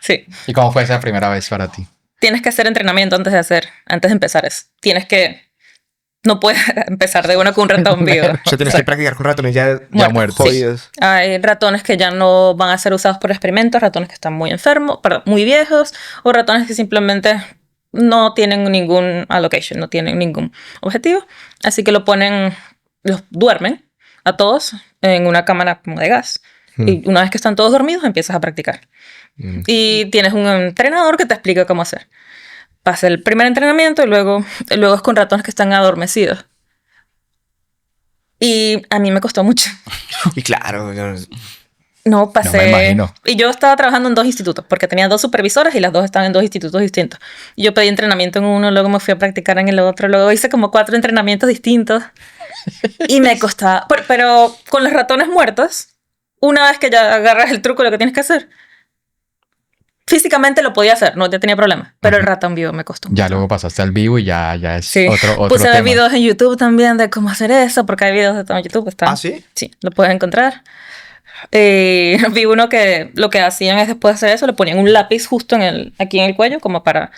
Sí. ¿Y cómo fue esa primera vez para ti? Tienes que hacer entrenamiento antes de empezar eso. No puedes empezar de una con un ratón vivo. O sea, tienes que practicar con ratones ya muertos. jodidos. Hay ratones que ya no van a ser usados por experimentos, ratones que están muy enfermos, muy viejos, o ratones que simplemente no tienen ningún allocation, no tienen ningún objetivo. Así que los duermen a todos en una cámara como de gas. Y una vez que están todos dormidos, empiezas a practicar. Y tienes un entrenador que te explica cómo hacer. Pasa el primer entrenamiento y luego es con ratones que están adormecidos. Y a mí me costó mucho. Y claro, No, pasé. No me imagino. Y yo estaba trabajando en 2 institutos, porque tenía 2 supervisoras y las 2 estaban en 2 institutos distintos. Y yo pedí entrenamiento en uno, luego me fui a practicar en el otro, luego hice como 4 entrenamientos distintos. Y me costaba. Pero con los ratones muertos, una vez que ya agarras el truco de lo que tienes que hacer, físicamente lo podía hacer, no ya tenía problemas. Pero el ratón vivo me costó mucho. Ya luego pasaste al vivo y ya es Sí. otro Puse a ver tema. videos en YouTube también de cómo hacer eso, porque hay videos de todo en YouTube. ¿Ah, sí? Sí, lo puedes encontrar. Vi uno que lo que hacían es después de hacer eso, le ponían un lápiz justo aquí en el cuello como para...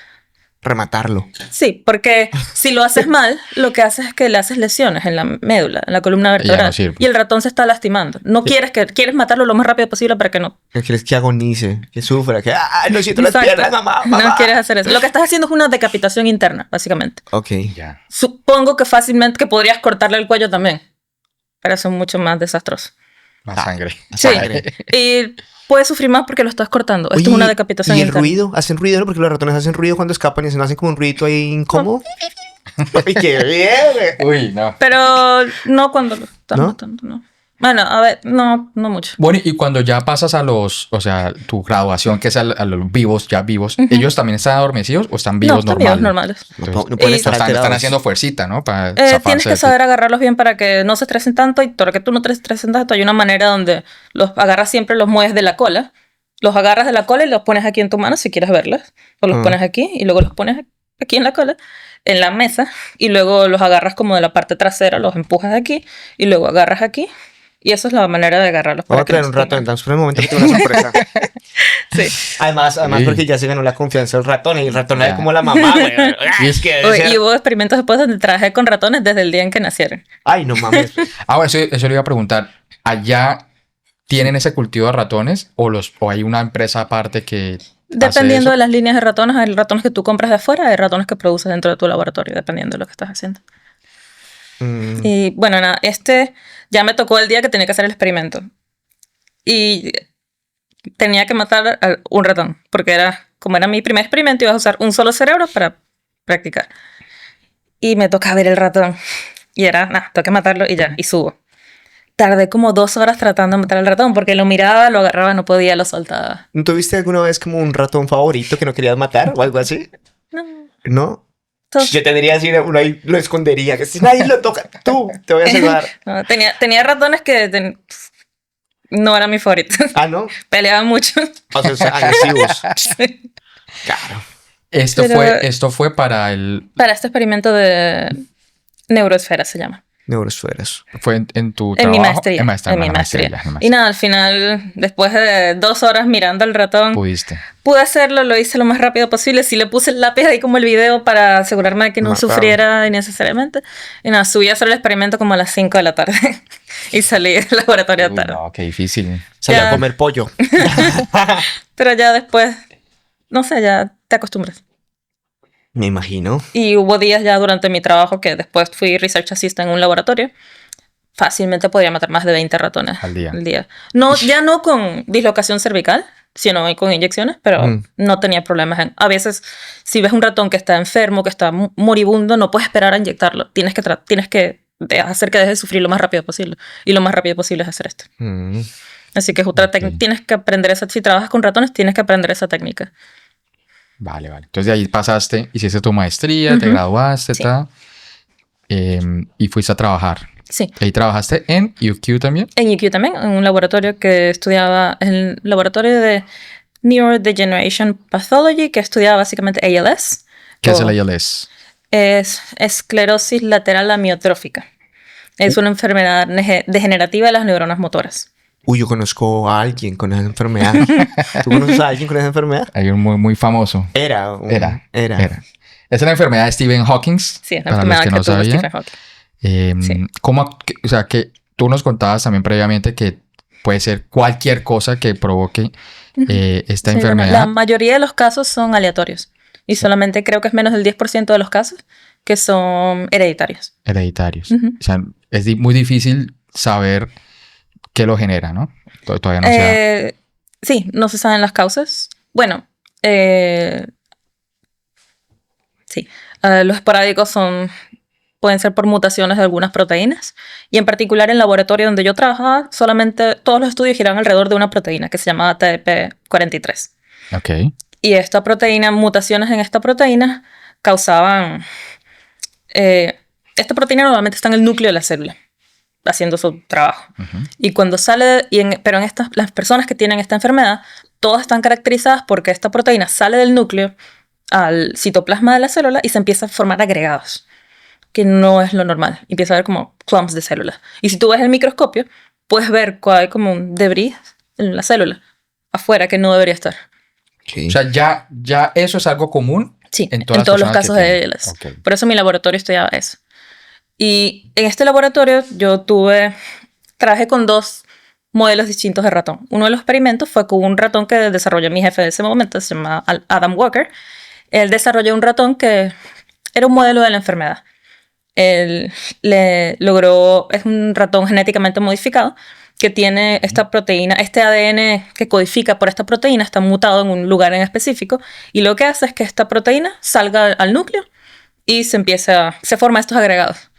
Rematarlo. Sí, porque si lo haces mal, lo que haces es que le haces lesiones en la médula, en la columna vertebral. no sirve. Y el ratón se está lastimando. No quieres matarlo lo más rápido posible para que no... Que quieres que agonice, que sufra, que no siento las Exacto. piernas, mamá. No quieres hacer eso. Lo que estás haciendo es una decapitación interna, básicamente. Ok. Ya. Supongo que fácilmente que podrías cortarle el cuello también, pero eso es mucho más desastroso. Más sangre. Sí, Sangre. y puedes sufrir más porque lo estás cortando. Esto es una decapitación ¿Y el interna. ruido? ¿Hacen ruido? ¿No? Porque los ratones hacen ruido cuando escapan y se hacen como un ruido ahí incómodo. ¡Ay, qué bien! Uy, no. Pero no cuando lo estás ¿No? matando, no. Bueno, a ver, no mucho. Bueno, y cuando ya pasas o sea, tu graduación, que es a los vivos, ya vivos, ¿ellos también están adormecidos o están vivos No, están normales? vivos normales. No pueden Y- estar Están alterados. haciendo fuercita, ¿no? Para Tienes zafarse que de saber agarrarlos bien para que no se estresen tanto y para que tú no te estreses tanto. Hay una manera donde los agarras siempre, los mueves de la cola. Los agarras de la cola y los pones aquí en tu mano si quieres verlos. O los pones aquí y luego los pones aquí en la cola, en la mesa. Y luego los agarras como de la parte trasera, los empujas aquí y luego agarras aquí. Y eso es la manera de agarrarlos. Vamos para a que traer no un se ratón, toquen. entonces por el momento que tengo una sorpresa. Sí. Además Sí. porque ya se ganó la confianza del ratón y el ratón Ya. es como la mamá, güey. Y es que Oye, y hubo experimentos después donde trabajé con ratones desde el día en que nacieron. Ay, no mames. Bueno, eso le iba a preguntar. ¿Allá tienen ese cultivo de ratones o hay una empresa aparte que Dependiendo de hace las líneas de ratones, hay ratones que tú compras de afuera, hay ratones que produces dentro de tu laboratorio, dependiendo de lo que estás haciendo. Mm, Y bueno, nada, ya me tocó el día que tenía que hacer el experimento. Y tenía que matar a un ratón, porque como era mi primer experimento, ibas a usar un solo cerebro para practicar. Y me toca ver el ratón. Y tengo que matarlo y ya, y subo. Tardé como 2 horas tratando de matar al ratón, porque lo miraba, lo agarraba, no podía, lo soltaba. ¿No tuviste alguna vez como un ratón favorito que no querías matar o algo así? No. ¿No? Entonces, Yo tendría así, uno ahí lo escondería, que si nadie lo toca, tú, te voy a salvar. no, tenía ratones que no eran mis favoritos. Ah, ¿no? Peleaban mucho. O sea, agresivos. Claro. esto fue para Para este experimento de neuroesfera se llama. Neurosferas. fue en tu En trabajo. mi maestría. En mi maestría. ya, en Y nada, al final, después de 2 horas mirando al ratón, pudiste. pude hacerlo, lo hice lo más rápido posible. Sí le puse el lápiz ahí como el video para asegurarme de que no Matado. sufriera innecesariamente. Y nada, subí a hacer el experimento como a las 5 de la tarde. Y salí del laboratorio Uy, tarde. no, qué difícil. Salí Ya. a comer pollo. Pero ya después, no sé, ya te acostumbras. Me imagino. Y hubo días ya durante mi trabajo que después fui research assistant en un laboratorio. Fácilmente podría matar más de 20 ratones Al día. No, ya no con dislocación cervical, sino con inyecciones, pero no tenía problemas. A veces, si ves un ratón que está enfermo, que está moribundo, no puedes esperar a inyectarlo. Tienes que hacer que deje de sufrir lo más rápido posible. Y lo más rápido posible es hacer esto. Mm. Así que es otra técnica. Tienes que aprender si trabajas con ratones, tienes que aprender esa técnica. Vale. Entonces de ahí pasaste, hiciste tu maestría, te graduaste, Sí. tal. y fuiste a trabajar. Sí. ¿Y trabajaste en UQ también? En UQ también, en un laboratorio que estudiaba, el laboratorio de Neurodegeneration Pathology, que estudiaba básicamente ALS. ¿Qué es el ALS? Es esclerosis lateral amiotrófica. Es una enfermedad degenerativa de las neuronas motoras. Uy, yo conozco a alguien con esa enfermedad. ¿Tú conoces a alguien con esa enfermedad? Hay un muy famoso. Era. Es la enfermedad de Stephen Hawking. Sí, es la enfermedad que tuvo Stephen Hawking. Sí. O sea, que tú nos contabas también previamente que puede ser cualquier cosa que provoque esta enfermedad. La mayoría de los casos son aleatorios. Y solamente creo que es menos del 10% de los casos que son hereditarios. Hereditarios. O sea, es muy difícil saber qué lo genera, ¿no? Todavía no se ha... Sí, no se saben las causas. Bueno, sí. Los esporádicos pueden ser por mutaciones de algunas proteínas. Y en particular en el laboratorio donde yo trabajaba, solamente todos los estudios giraban alrededor de una proteína que se llamaba TDP43. Ok. Y esta proteína, mutaciones en esta proteína causaban... esta proteína normalmente está en el núcleo de la célula, haciendo su trabajo. Y cuando sale... Pero en las personas que tienen esta enfermedad, todas están caracterizadas porque esta proteína sale del núcleo al citoplasma de la célula y se empieza a formar agregados, que no es lo normal. Empieza a ver como clumps de células. Y si tú ves el microscopio, puedes ver que hay como un debris en la célula afuera que no debería estar. Okay. O sea, ya eso es algo común. Sí, en todos los casos de ALS. Okay. Por eso mi laboratorio estudiaba eso. Y en este laboratorio yo trabajé con 2 modelos distintos de ratón. Uno de los experimentos fue con un ratón que desarrolló mi jefe de ese momento, se llama Adam Walker. Él desarrolló un ratón que era un modelo de la enfermedad. Él es un ratón genéticamente modificado que tiene esta proteína, este ADN que codifica por esta proteína está mutado en un lugar en específico y lo que hace es que esta proteína salga al núcleo y se forman estos agregados.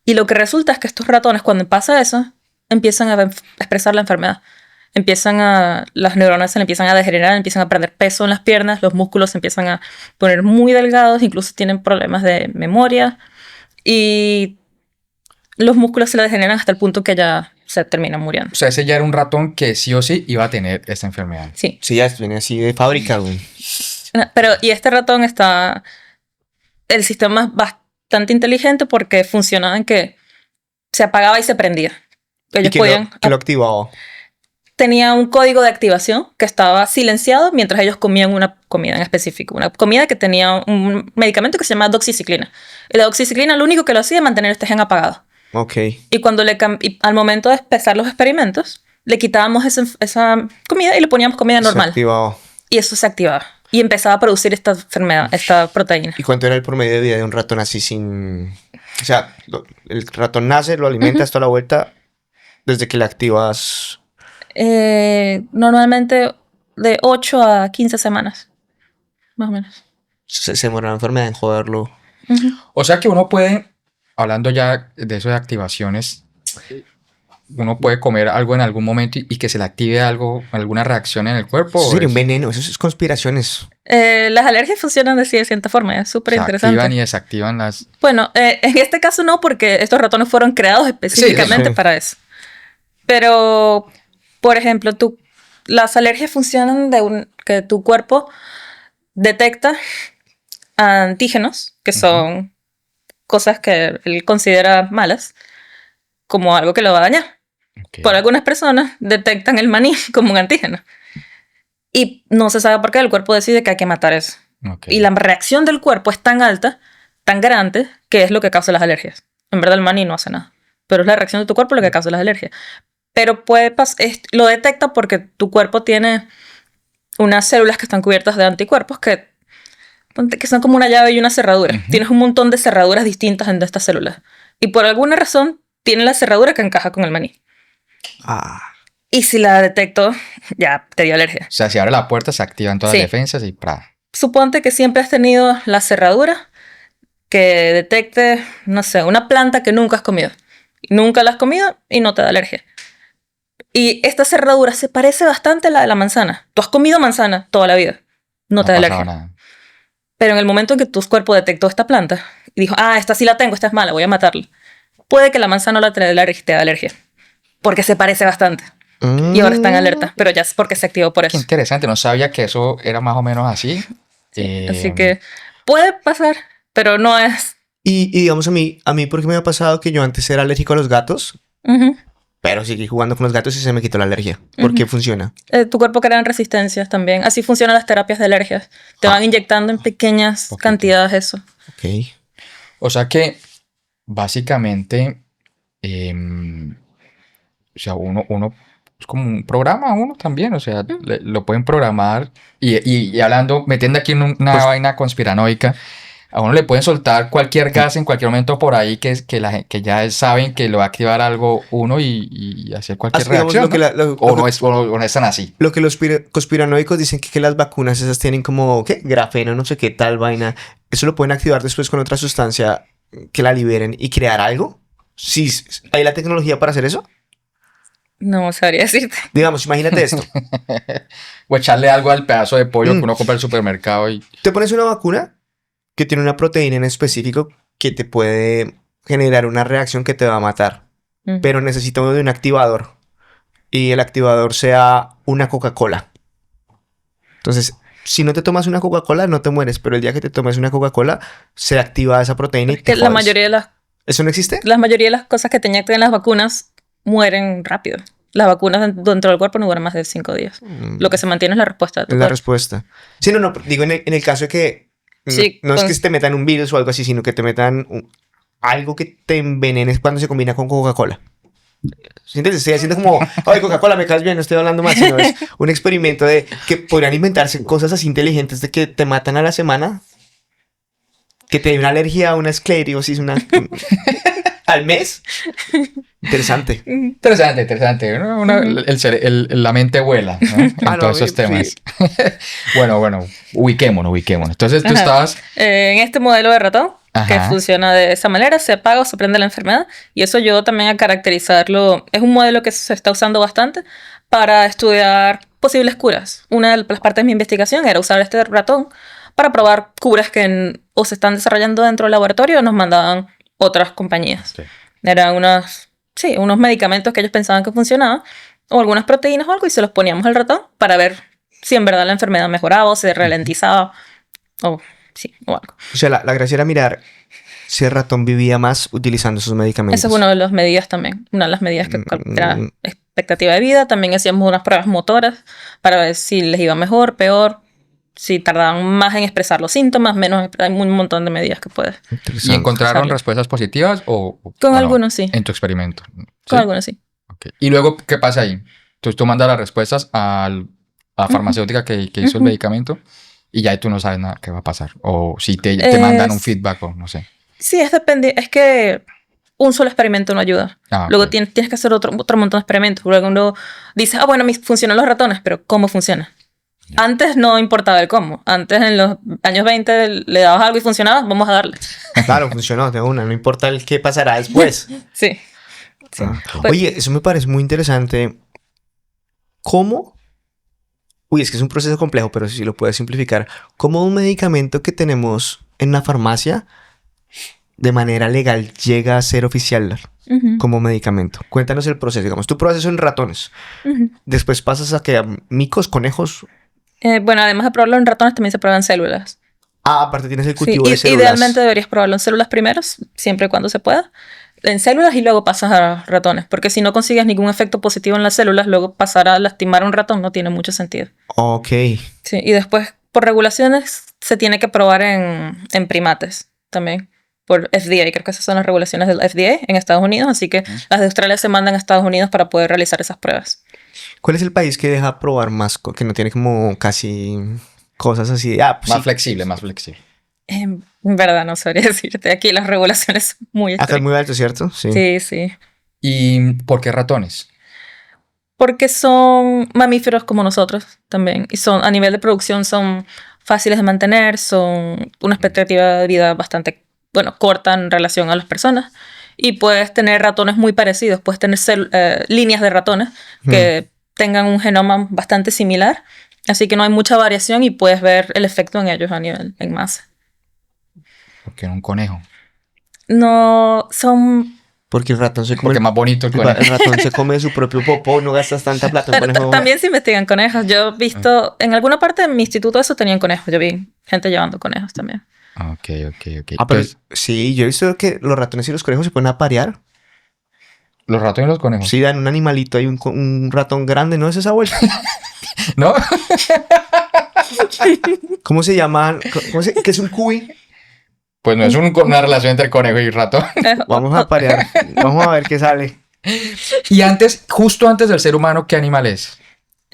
Y lo que resulta es que estos ratones, cuando pasa eso, empiezan a expresar la enfermedad. Las neuronas se le empiezan a degenerar, empiezan a perder peso en las piernas, los músculos se empiezan a poner muy delgados, incluso tienen problemas de memoria y los músculos se le degeneran hasta el punto que ya se terminan muriendo. O sea, ese ya era un ratón que sí o sí iba a tener esta enfermedad. Sí. Sí, ya viene así de fábrica, güey. Y este ratón el sistema es bastante inteligente porque funcionaba en que se apagaba y se prendía. Ellos ¿qué lo activaba? Tenía un código de activación que estaba silenciado mientras ellos comían una comida en específico. Una comida que tenía un medicamento que se llama doxiciclina. Y la doxiciclina lo único que lo hacía es mantener este gen apagado. Ok. Y al momento de empezar los experimentos, le quitábamos esa comida y le poníamos comida normal. Se activaba. Y eso se activaba. Y empezaba a producir esta enfermedad, esta proteína. ¿Y cuánto era el promedio de vida de un ratón así sin...? O sea, el ratón nace, lo alimentas toda la vuelta desde que le activas... Normalmente de 8 a 15 semanas, más o menos. Se muere la enfermedad en joderlo. O sea que uno puede, hablando ya de eso de activaciones, uno puede comer algo en algún momento y que se le active alguna reacción en el cuerpo. Eso sería un veneno, eso es conspiraciones. Las alergias funcionan de cierta forma, es súper interesante. Activan y desactivan las... Bueno, en este caso no, porque estos ratones fueron creados específicamente para eso. Pero, por ejemplo, las alergias funcionan que tu cuerpo detecta antígenos, que son cosas que él considera malas, como algo que lo va a dañar. Okay. Por algunas personas detectan el maní como un antígeno. Y no se sabe por qué el cuerpo decide que hay que matar eso. Okay. Y la reacción del cuerpo es tan alta, tan grande, que es lo que causa las alergias. En verdad el maní no hace nada. Pero es la reacción de tu cuerpo lo que causa las alergias. Pero lo detecta porque tu cuerpo tiene unas células que están cubiertas de anticuerpos que son como una llave y una cerradura. Tienes un montón de cerraduras distintas entre estas células. Y por alguna razón tiene la cerradura que encaja con el maní. Y si la detecto, ya te dio alergia. O sea, si abre la puerta, se activan todas las defensas y ¡pra! Suponte que siempre has tenido la cerradura que detecte, no sé, una planta que nunca has comido. Nunca la has comido y no te da alergia. Y esta cerradura se parece bastante a la de la manzana. Tú has comido manzana toda la vida. No te da alergia. Nada. Pero en el momento en que tu cuerpo detectó esta planta y dijo, esta sí la tengo, esta es mala, voy a matarla. Puede que la manzana no la te dé alergia, porque se parece bastante. Y ahora está en alerta, pero ya es porque se activó por eso. Qué interesante, no sabía que eso era más o menos así. Sí, así que puede pasar, pero no es... Y digamos a mí porque me ha pasado que yo antes era alérgico a los gatos, pero seguí jugando con los gatos y se me quitó la alergia. ¿Por qué funciona? Tu cuerpo crea resistencias también. Así funcionan las terapias de alergias. Te van inyectando en pequeñas cantidades eso. Ok. O sea que básicamente, o sea, uno es como un programa, uno también, o sea, lo pueden programar y hablando, metiendo aquí en una vaina conspiranoica, a uno le pueden soltar cualquier gas en cualquier momento por ahí que ya saben que lo va a activar algo uno y hacer cualquier reacción, ¿no? O no es tan así. Lo que los conspiranoicos dicen que las vacunas esas tienen como, ¿qué? Grafeno, no sé qué tal vaina. Eso lo pueden activar después con otra sustancia que la liberen y crear algo. Sí, ¿hay la tecnología para hacer eso? No sabría decirte. Digamos, imagínate esto. O echarle algo al pedazo de pollo que uno compra en el supermercado y... Te pones una vacuna que tiene una proteína en específico que te puede generar una reacción que te va a matar. Pero necesita uno de un activador. Y el activador sea una Coca-Cola. Entonces, si no te tomas una Coca-Cola, no te mueres. Pero el día que te tomes una Coca-Cola, se activa esa proteína y te jodes. La mayoría de las... ¿Eso no existe? La mayoría de las cosas que te inyectan en las vacunas mueren rápido. Las vacunas dentro del cuerpo no duran más de 5 días. Lo que se mantiene es la respuesta. Es la respuesta. Sí, no, digo en el caso de que... Sí, no es que te metan un virus o algo así, sino que te metan algo que te envenenes cuando se combina con Coca-Cola. ¿Sientes? Estoy haciendo como, ay, Coca-Cola, me caes bien, no estoy hablando más, sino es un experimento de que podrían inventarse cosas así inteligentes de que te matan a la semana, que te dé una alergia a una esclerosis, al mes. Interesante. Interesante. La mente vuela, ¿no? En todos esos temas. Sí. Bueno, ubiquémonos. Entonces tú estabas... en este modelo de ratón, que funciona de esa manera, se apaga o se prende la enfermedad. Y eso ayudó también a caracterizarlo. Es un modelo que se está usando bastante para estudiar posibles curas. Una de las partes de mi investigación era usar este ratón para probar curas que o se están desarrollando dentro del laboratorio o nos mandaban otras compañías. Sí. Eran unos medicamentos que ellos pensaban que funcionaban, o algunas proteínas o algo, y se los poníamos al ratón para ver si en verdad la enfermedad mejoraba o se ralentizaba, o algo. O sea, la gracia era mirar si el ratón vivía más utilizando esos medicamentos. Esa es una de las medidas también. Una de las medidas que era expectativa de vida. También hacíamos unas pruebas motoras para ver si les iba mejor, peor, si tardaban más en expresar los síntomas, menos. Hay un montón de medidas que puedes. ¿Y encontraron respuestas positivas o con algunos sí? En tu experimento. Con algunos sí. Okay. ¿Y luego qué pasa ahí? Entonces tú mandas las respuestas a la farmacéutica que hizo el medicamento y ya tú no sabes nada qué va a pasar. O si te mandan un feedback o no sé. Sí, es que un solo experimento no ayuda. Luego tienes que hacer otro montón de experimentos. Luego uno dice, bueno, funcionan los ratones, pero ¿cómo funciona? Antes no importaba el cómo. Antes, en los años 20, le dabas algo y funcionaba, vamos a darle. Claro, funcionó de una. No importa el qué pasará después. Sí. Oye, eso me parece muy interesante. ¿Cómo? Uy, es que es un proceso complejo, pero si lo puedes simplificar. ¿Cómo un medicamento que tenemos en la farmacia de manera legal llega a ser oficial como medicamento? Cuéntanos el proceso. Digamos, tú pruebas eso en ratones. Después pasas a que a micos, conejos. Bueno, además de probarlo en ratones, también se prueba en células. Aparte tienes el cultivo de células. Idealmente deberías probarlo en células primero, siempre y cuando se pueda. En células y luego pasas a ratones. Porque si no consigues ningún efecto positivo en las células, luego pasar a lastimar a un ratón no tiene mucho sentido. Ok. Sí, y después, por regulaciones, se tiene que probar en primates también. Por FDA, creo que esas son las regulaciones del FDA en Estados Unidos. Así que las de Australia se mandan a Estados Unidos para poder realizar esas pruebas. ¿Cuál es el país que deja probar más? Que no tiene como casi cosas así. Pues más flexible. En verdad no sabría decirte. Aquí las regulaciones son muy estrictas. Acá es muy alto, ¿cierto? Sí. ¿Y por qué ratones? Porque son mamíferos como nosotros también. Y a nivel de producción son fáciles de mantener, son una expectativa de vida bastante corta en relación a las personas. Y puedes tener ratones muy parecidos. Puedes tener líneas de ratones que tengan un genoma bastante similar. Así que no hay mucha variación y puedes ver el efecto en ellos a nivel en masa. Porque era un conejo. No, son... Porque el ratón se come... Porque es más bonito el conejo. El ratón se come su propio popó, no gastas tanta plata en Pero conejo. también se investigan conejos. Yo he visto... En alguna parte de mi instituto eso tenían conejos. Yo vi gente llevando conejos también. Ok. Ah, pero Entonces, sí, yo he visto que los ratones y los conejos se pueden aparear. los ratones y los conejos. Sí, dan un animalito ahí, un ratón grande, ¿no es esa vuelta? ¿No? ¿Cómo se llaman? ¿Qué es un cuy? Pues no es una relación entre conejo y ratón. Vamos a aparear. Vamos a ver qué sale. Y antes, justo antes del ser humano, ¿qué animal es?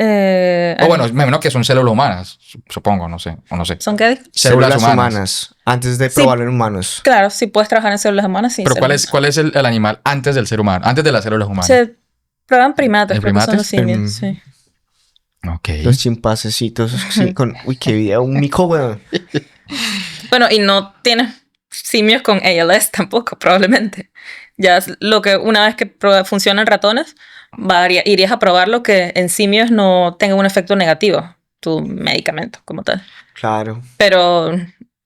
O bueno, me imagino que son células humanas, supongo, no sé. ¿Son qué? Células humanas. Antes de probarlo en humanos. Claro, si puedes trabajar en células humanas, sí. Pero ¿cuál es el animal antes del ser humano? Antes de las células humanas. Se prueban primates, ¿En creo que son primates? los simios, sí. Ok. Los chimpancecitos, sí, con... Uy, qué video, un mico, weón. Bueno, y no tienes simios con ALS tampoco, probablemente. Ya es lo que una vez que funciona en ratones, irías a probarlo que en simios no tenga un efecto negativo, tu medicamento como tal. Claro. Pero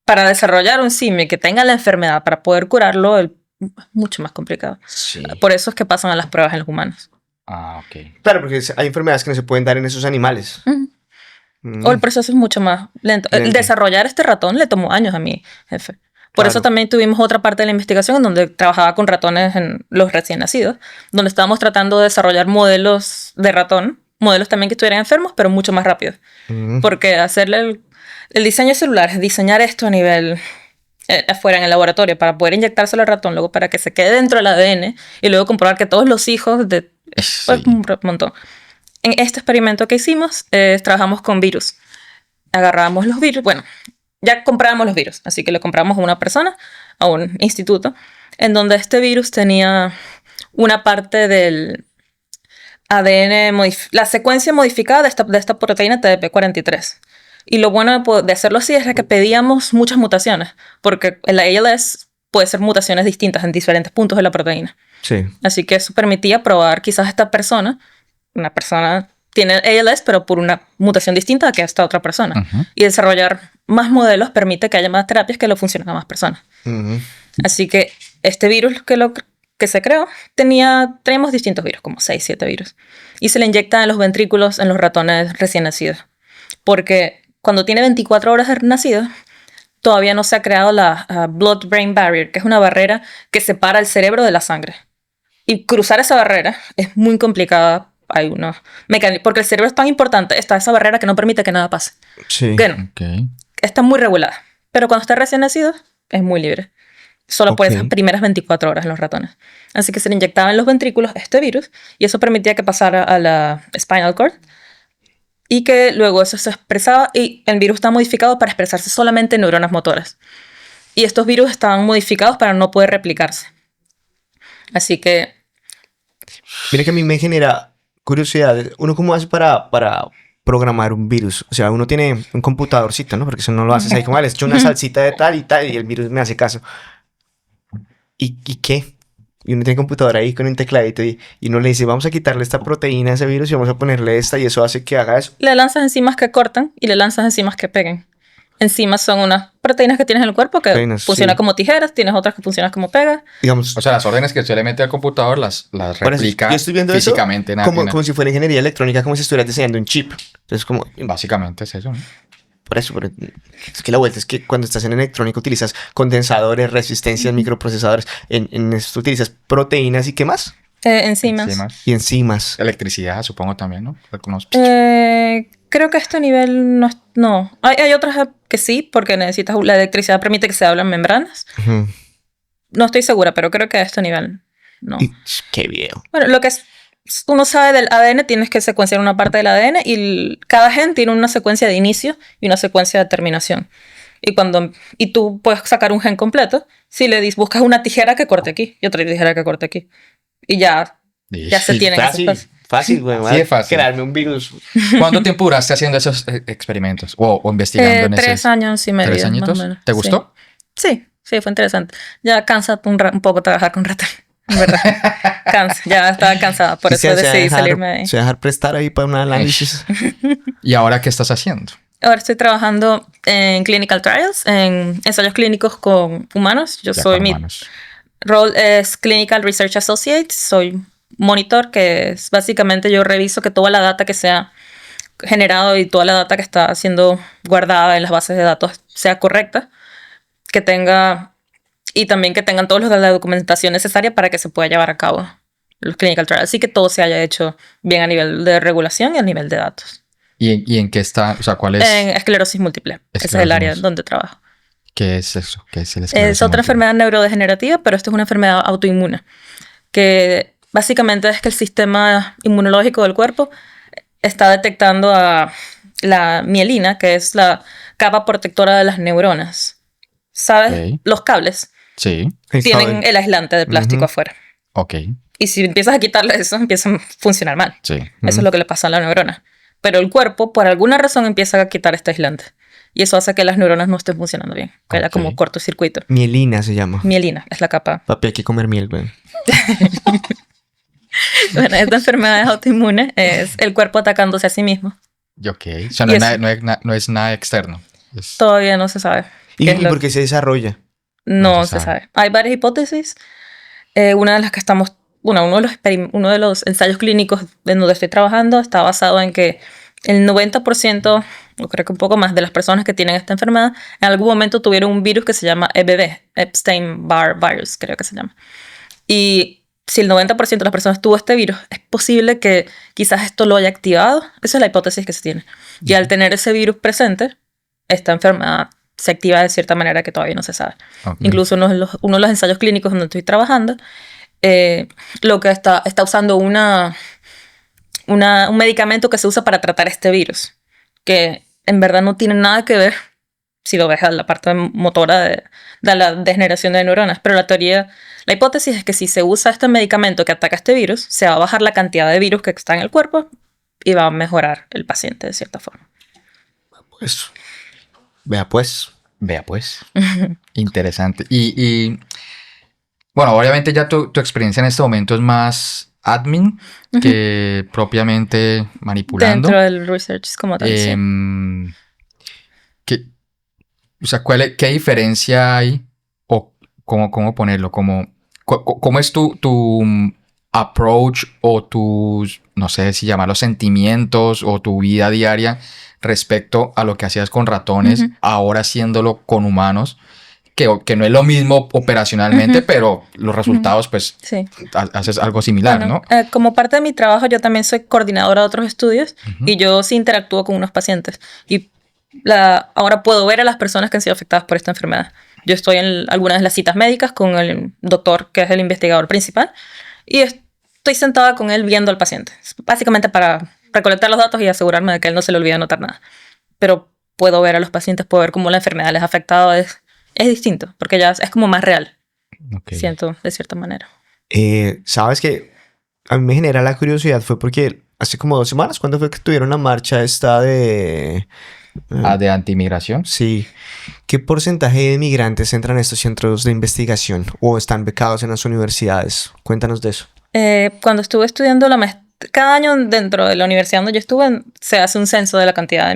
para desarrollar un simio que tenga la enfermedad para poder curarlo es mucho más complicado. Sí. Por eso es que pasan a las pruebas en los humanos. Ah, ok. Claro, porque hay enfermedades que no se pueden dar en esos animales. O el proceso es mucho más lento. El desarrollar este ratón le tomó años a mi jefe. Por eso también tuvimos otra parte de la investigación en donde trabajaba con ratones en los recién nacidos, donde estábamos tratando de desarrollar modelos de ratón, modelos también que estuvieran enfermos, pero mucho más rápido. Porque hacerle el diseño celular es diseñar esto a nivel afuera en el laboratorio para poder inyectárselo al ratón, luego para que se quede dentro del ADN y luego comprobar que todos los hijos de... Sí. Pues, un montón. En este experimento que hicimos, trabajamos con virus. Agarrábamos los virus, bueno, ya comprábamos los virus, así que le compramos a una persona, a un instituto, en donde este virus tenía una parte del ADN, la secuencia modificada de esta proteína TDP43. Y lo bueno de hacerlo así es que pedíamos muchas mutaciones, porque el ALS puede ser mutaciones distintas en diferentes puntos de la proteína. Sí. Así que eso permitía probar quizás esta persona, una persona tiene ALS, pero por una mutación distinta que esta otra persona. Y desarrollar más modelos permite que haya más terapias que lo funcionen a más personas. Así que este virus que se creó, teníamos distintos virus, como 6, 7 virus. Y se le inyecta en los ventrículos en los ratones recién nacidos. Porque cuando tiene 24 horas de nacido, todavía no se ha creado la blood-brain barrier, que es una barrera que separa el cerebro de la sangre. Y cruzar esa barrera es muy complicada. Hay unos mecanismos, porque el cerebro es tan importante, está esa barrera que no permite que nada pase. Sí. Que no, está muy regulada. Pero cuando está recién nacido, es muy libre. Solo por esas primeras 24 horas en los ratones. Así que se le inyectaba en los ventrículos este virus y eso permitía que pasara a la spinal cord y que luego eso se expresaba y el virus está modificado para expresarse solamente en neuronas motoras. Y estos virus estaban modificados para no poder replicarse. Así que... Mira que a mí me genera curiosidad. ¿Uno cómo hace para programar un virus? O sea, uno tiene un computadorcito, ¿no? Porque eso no lo haces ahí como, les echo una salsita de tal y el virus me hace caso. ¿Y qué? Y uno tiene computadora ahí con un tecladito y uno le dice, vamos a quitarle esta proteína a ese virus y vamos a ponerle esta y eso hace que haga eso. Le lanzas enzimas que cortan y le lanzas enzimas que peguen. Enzimas son unas proteínas que tienes en el cuerpo que funcionan como tijeras, tienes otras que funcionan como pegas. Digamos, o sea, las órdenes que usted le mete al computador las replica yo estoy viendo físicamente. Eso como si fuera ingeniería electrónica, como si estuvieras diseñando un chip. Entonces, como... Básicamente es eso, ¿no? Por eso, pero es que la vuelta es que cuando estás en electrónica utilizas condensadores, resistencias, microprocesadores. En esto utilizas proteínas y ¿qué más? Enzimas. Y enzimas. Electricidad, supongo también, ¿no? Creo que a este nivel no. Hay otras que sí, porque necesitas la electricidad permite que se hablen membranas. No estoy segura, pero creo que a este nivel no. ¡Qué video! Bueno, lo que uno sabe del ADN, tienes que secuenciar una parte del ADN y cada gen tiene una secuencia de inicio y una secuencia de terminación. Y tú puedes sacar un gen completo si le buscas una tijera que corte aquí y otra tijera que corte aquí. Y ya se tienen esas fácil, güey. Sí, es fácil. Crearme un virus. ¿Cuánto tiempo duraste haciendo esos experimentos o investigando en 3 años y medio. 3 añitos. Más o menos. ¿Te gustó? Sí, fue interesante. Ya cansa un poco trabajar con ratón. En verdad. Ya estaba cansada. Por eso decidí salirme de ahí. Se va a dejar prestar ahí para un análisis. ¿Y ahora qué estás haciendo? Ahora estoy trabajando en clinical trials, en ensayos clínicos con humanos. role es Clinical Research Associate. Soy monitor, que es básicamente yo reviso que toda la data que se ha generado y toda la data que está siendo guardada en las bases de datos sea correcta, que tenga y también que tengan todos los de la documentación necesaria para que se pueda llevar a cabo los clinical trials, así que todo se haya hecho bien a nivel de regulación y a nivel de datos. ¿Y en qué está? O sea, ¿cuál es? En esclerosis múltiple. Ese es el área donde trabajo. ¿Qué es eso? ¿Qué es el esclerosis Es otra múltiple? enfermedad neurodegenerativa, pero esto es una enfermedad autoinmune, que básicamente es que el sistema inmunológico del cuerpo está detectando a la mielina, que es la capa protectora de las neuronas. ¿Sabes? Ok. Los cables Sí, tienen el aislante de plástico afuera. ok, Y si empiezas a quitarle eso, empiezan a funcionar mal. sí. Eso es lo que le pasa a la neurona. Pero el cuerpo, por alguna razón, empieza a quitar este aislante. Y eso hace que las neuronas no estén funcionando bien. Que haya como cortocircuito. Mielina se llama. Mielina es la capa. Papi, hay que comer miel, güey. Bueno, esta enfermedad es autoinmune. Es el cuerpo atacándose a sí mismo. Ok, o sea, no Y es, eso- no es nada externo. Es- Todavía no se sabe. ¿Y, qué es y lo- por qué se desarrolla? No No se se sabe. Hay varias hipótesis. Una de las que estamos... Bueno, uno de los ensayos clínicos en donde estoy trabajando está basado en que el 90%, o creo que un poco más, de las personas que tienen esta enfermedad en algún momento tuvieron un virus que se llama EBV, Epstein-Barr Virus, creo que se llama. Y si el 90% de las personas tuvo este virus, es posible que quizás esto lo haya activado. Esa es la hipótesis que se tiene. Y al tener ese virus presente, esta enfermedad se activa de cierta manera que todavía no se sabe. ok. Incluso uno de los ensayos clínicos donde estoy trabajando, lo que está usando un medicamento que se usa para tratar este virus, que en verdad no tiene nada que ver, si lo ves a la parte motora de la degeneración de neuronas, pero la hipótesis es que si se usa este medicamento que ataca este virus, se va a bajar la cantidad de virus que está en el cuerpo y va a mejorar el paciente de cierta forma. Pues, vea pues. Vea pues, interesante. Y bueno, obviamente ya tu experiencia en este momento es más admin que propiamente manipulando. Dentro del research como tal, sí. ¿Qué, o sea, qué diferencia hay o cómo ponerlo? ¿Cómo es tu approach o tus, no sé si llamarlos sentimientos o tu vida diaria respecto a lo que hacías con ratones, ahora haciéndolo con humanos? Que no es lo mismo operacionalmente, pero los resultados, pues, Sí. haces algo similar, Bueno, ¿no? como parte de mi trabajo, yo también soy coordinadora de otros estudios y yo sí interactúo con unos pacientes. Y ahora puedo ver a las personas que han sido afectadas por esta enfermedad. Yo estoy en algunas de las citas médicas con el doctor, que es el investigador principal, y estoy sentada con él viendo al paciente. Básicamente para recolectar los datos y asegurarme de que a él no se le olvide anotar nada. Pero puedo ver a los pacientes, puedo ver cómo la enfermedad les ha afectado. Es distinto, porque ya es como más real, Ok. siento, de cierta manera. Sabes que a mí me genera la curiosidad fue porque hace como 2 semanas, ¿cuándo fue que tuvieron la marcha esta de... ¿De antimigración? Sí. ¿Qué porcentaje de migrantes entran a estos centros de investigación o están becados en las universidades? Cuéntanos de eso. Cuando estuve estudiando cada año dentro de la universidad donde yo estuve, se hace un censo de la cantidad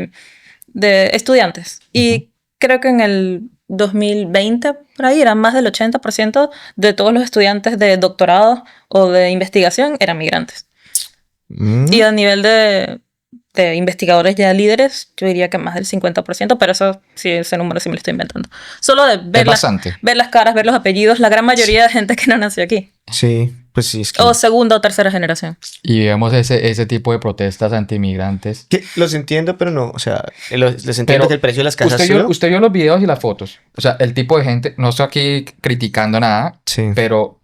de estudiantes. Y creo que en el 2020, por ahí, eran más del 80% de todos los estudiantes de doctorado o de investigación eran migrantes. Y a nivel de investigadores ya líderes, yo diría que más del 50%, pero eso sí, ese número sí me lo estoy inventando. Solo de Es bastante. ver las caras, ver los apellidos, la gran mayoría de gente que no nació aquí. Sí, pues sí, es que... O segunda o tercera generación. Y vemos ese tipo de protestas antimigrantes. Que los entiendo, pero no. O sea, les entiendo Pero que el precio de las casas usted vio los videos y las fotos. O sea, el tipo de gente, no estoy aquí criticando nada, Sí. pero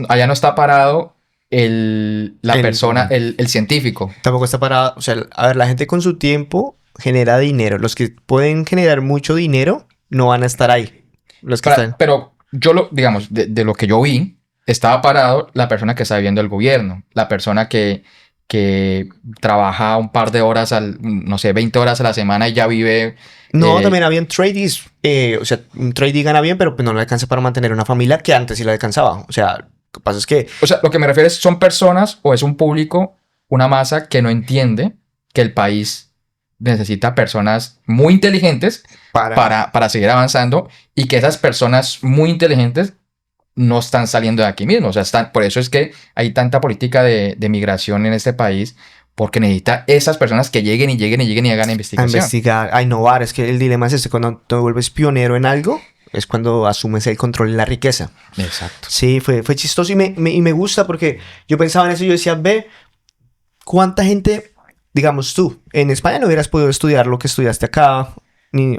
allá no está parado la persona, el científico. Tampoco está parado. O sea, a ver, la gente con su tiempo genera dinero. Los que pueden generar mucho dinero no van a estar ahí. Los que están... Pero digamos, de lo que yo vi, estaba parado la persona que está viviendo el gobierno, la persona que trabaja un par de horas no sé, 20 horas a la semana y ya vive... No, también habían tradies. O sea, un tradie gana bien, pero pues no le alcanza para mantener una familia que antes sí le alcanzaba. O sea, lo que pasa es que... O sea, lo que me refiero es, son personas o es un público, una masa que no entiende que el país necesita personas muy inteligentes para seguir avanzando y que esas personas muy inteligentes no están saliendo de aquí mismo. O sea, por eso es que hay tanta política de migración en este país, porque necesita esas personas que lleguen y hagan A investigación. investigar, a innovar. Es que el dilema es este, cuando te vuelves pionero en algo, es cuando asumes el control de la riqueza. Exacto. Sí, fue chistoso y me gusta porque yo pensaba en eso y yo decía, ve, ¿cuánta gente, digamos tú, en España no hubieras podido estudiar lo que estudiaste acá?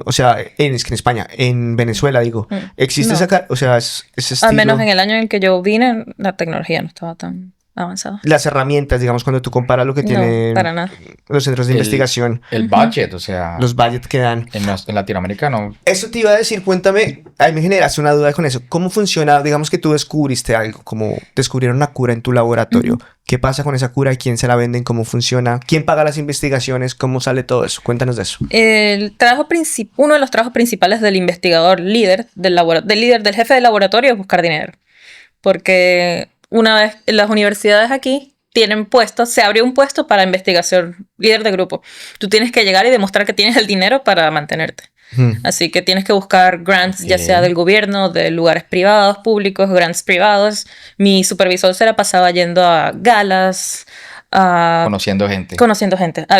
O sea, es que en España, en Venezuela, digo, existe No. esa, o sea, ese estilo. Al menos en el año en el que yo vine, la tecnología no estaba tan avanzada. Las herramientas, digamos, cuando tú comparas lo que No, tienen para nada. los centros de investigación, El budget, o sea, los budgets que dan. en Latinoamérica no. Eso te iba a decir, cuéntame, ahí me generaste una duda con eso. ¿Cómo funciona? Digamos que tú descubriste algo, como descubrieron una cura en tu laboratorio. ¿Qué pasa con esa cura? ¿Quién se la venden? ¿Cómo funciona? ¿Quién paga las investigaciones? ¿Cómo sale todo eso? Cuéntanos de eso. Uno de los trabajos principales del investigador líder, del jefe de laboratorio, es buscar dinero. Porque una vez las universidades aquí tienen puestos, se abrió un puesto para investigación, líder de grupo. Tú tienes que llegar y demostrar que tienes el dinero para mantenerte. Así que tienes que buscar grants, ya sea del gobierno, de lugares privados, públicos, grants privados. Mi supervisor se la pasaba yendo a galas, Conociendo gente.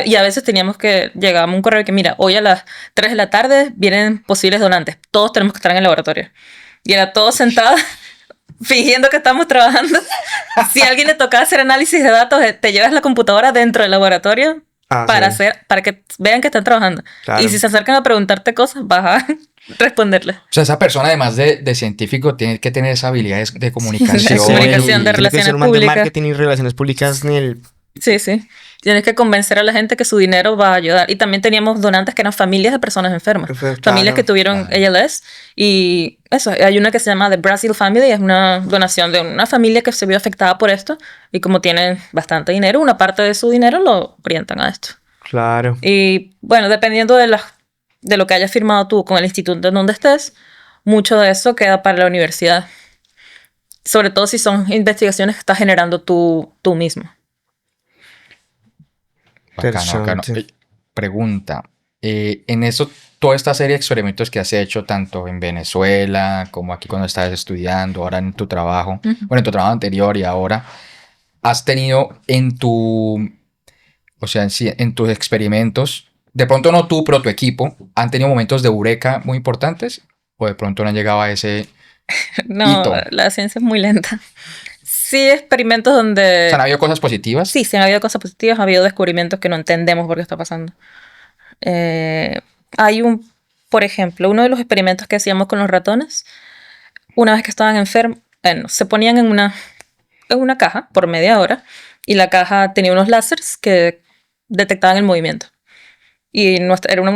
Y a veces llegábamos un correo que, mira, hoy a las 3 de la tarde vienen posibles donantes. Todos tenemos que estar en el laboratorio. Y era todo sentado, fingiendo que estamos trabajando. Si a alguien le tocaba hacer análisis de datos, te llevas la computadora dentro del laboratorio para que vean que están trabajando. Claro. Y si se acercan a preguntarte cosas, vas a responderles. O sea, esa persona, además de científico, tiene que tener esas habilidades de comunicación. De comunicación, de Tiene que relaciones ser un man de públicas. marketing y relaciones públicas en el... Sí, sí. Tienes que convencer a la gente que su dinero va a ayudar. Y también teníamos donantes que eran familias de personas enfermas. Claro. Familias que tuvieron ALS. Y eso, hay una que se llama The Brazil Family. Es una donación de una familia que se vio afectada por esto. Y como tienen bastante dinero, una parte de su dinero lo orientan a esto. Claro. Y bueno, dependiendo de lo que hayas firmado tú con el instituto en donde estés, mucho de eso queda para la universidad. Sobre todo si son investigaciones que estás generando tú mismo. Bacano. Pregunta. En eso, toda esta serie de experimentos que has hecho, tanto en Venezuela como aquí cuando estabas estudiando, ahora en tu trabajo, bueno, en tu trabajo anterior y ahora, has tenido en tus experimentos, de pronto no tú, pero tu equipo, ¿han tenido momentos de eureka muy importantes? ¿O de pronto no han llegado a ese No, hito? la ciencia es muy lenta. Sí, experimentos donde... O sea, ¿han habido cosas positivas? Sí, han habido cosas positivas, ha habido descubrimientos que no entendemos por qué está pasando. Por ejemplo, uno de los experimentos que hacíamos con los ratones, una vez que estaban enfermos, se ponían en una caja por media hora y la caja tenía unos láseres que detectaban el movimiento. Y es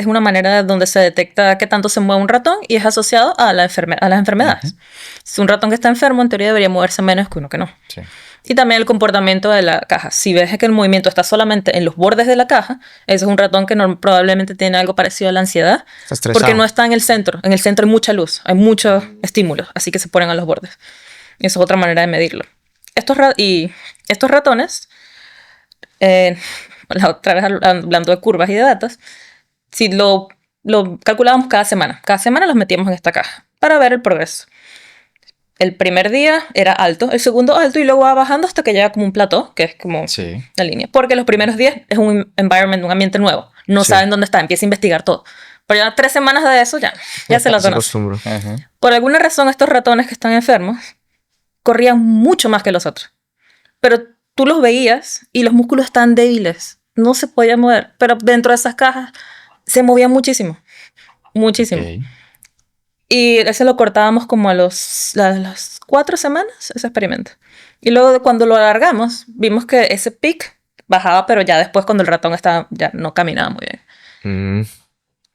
una manera donde se detecta qué tanto se mueve un ratón y es asociado a las enfermedades. Si un ratón que está enfermo, en teoría debería moverse menos que uno que no. Sí. Y también el comportamiento de la caja. Si ves que el movimiento está solamente en los bordes de la caja, ese es un ratón que probablemente tiene algo parecido a la ansiedad. Está estresado. Porque no está en el centro. En el centro hay mucha luz, hay muchos estímulos, así que se ponen a los bordes. Esa es otra manera de medirlo. Estos ratones, otra vez hablando de curvas y de datos, si lo calculábamos cada semana. Cada semana los metíamos en esta caja para ver el progreso. El primer día era alto, el segundo alto y luego va bajando hasta que llega como un plató, que es como la línea. Porque los primeros días es un ambiente nuevo. No saben dónde está, empieza a investigar todo. Pero ya 3 semanas de eso ya se lo conocen. Por alguna razón estos ratones que están enfermos corrían mucho más que los otros. Pero tú los veías y los músculos estaban débiles. No se podían mover. Pero dentro de esas cajas se movían muchísimo. Muchísimo. Okay. Y ese lo cortábamos como a las 4 semanas, ese experimento. Y luego cuando lo alargamos, vimos que ese pic bajaba, pero ya después cuando el ratón ya no caminaba muy bien.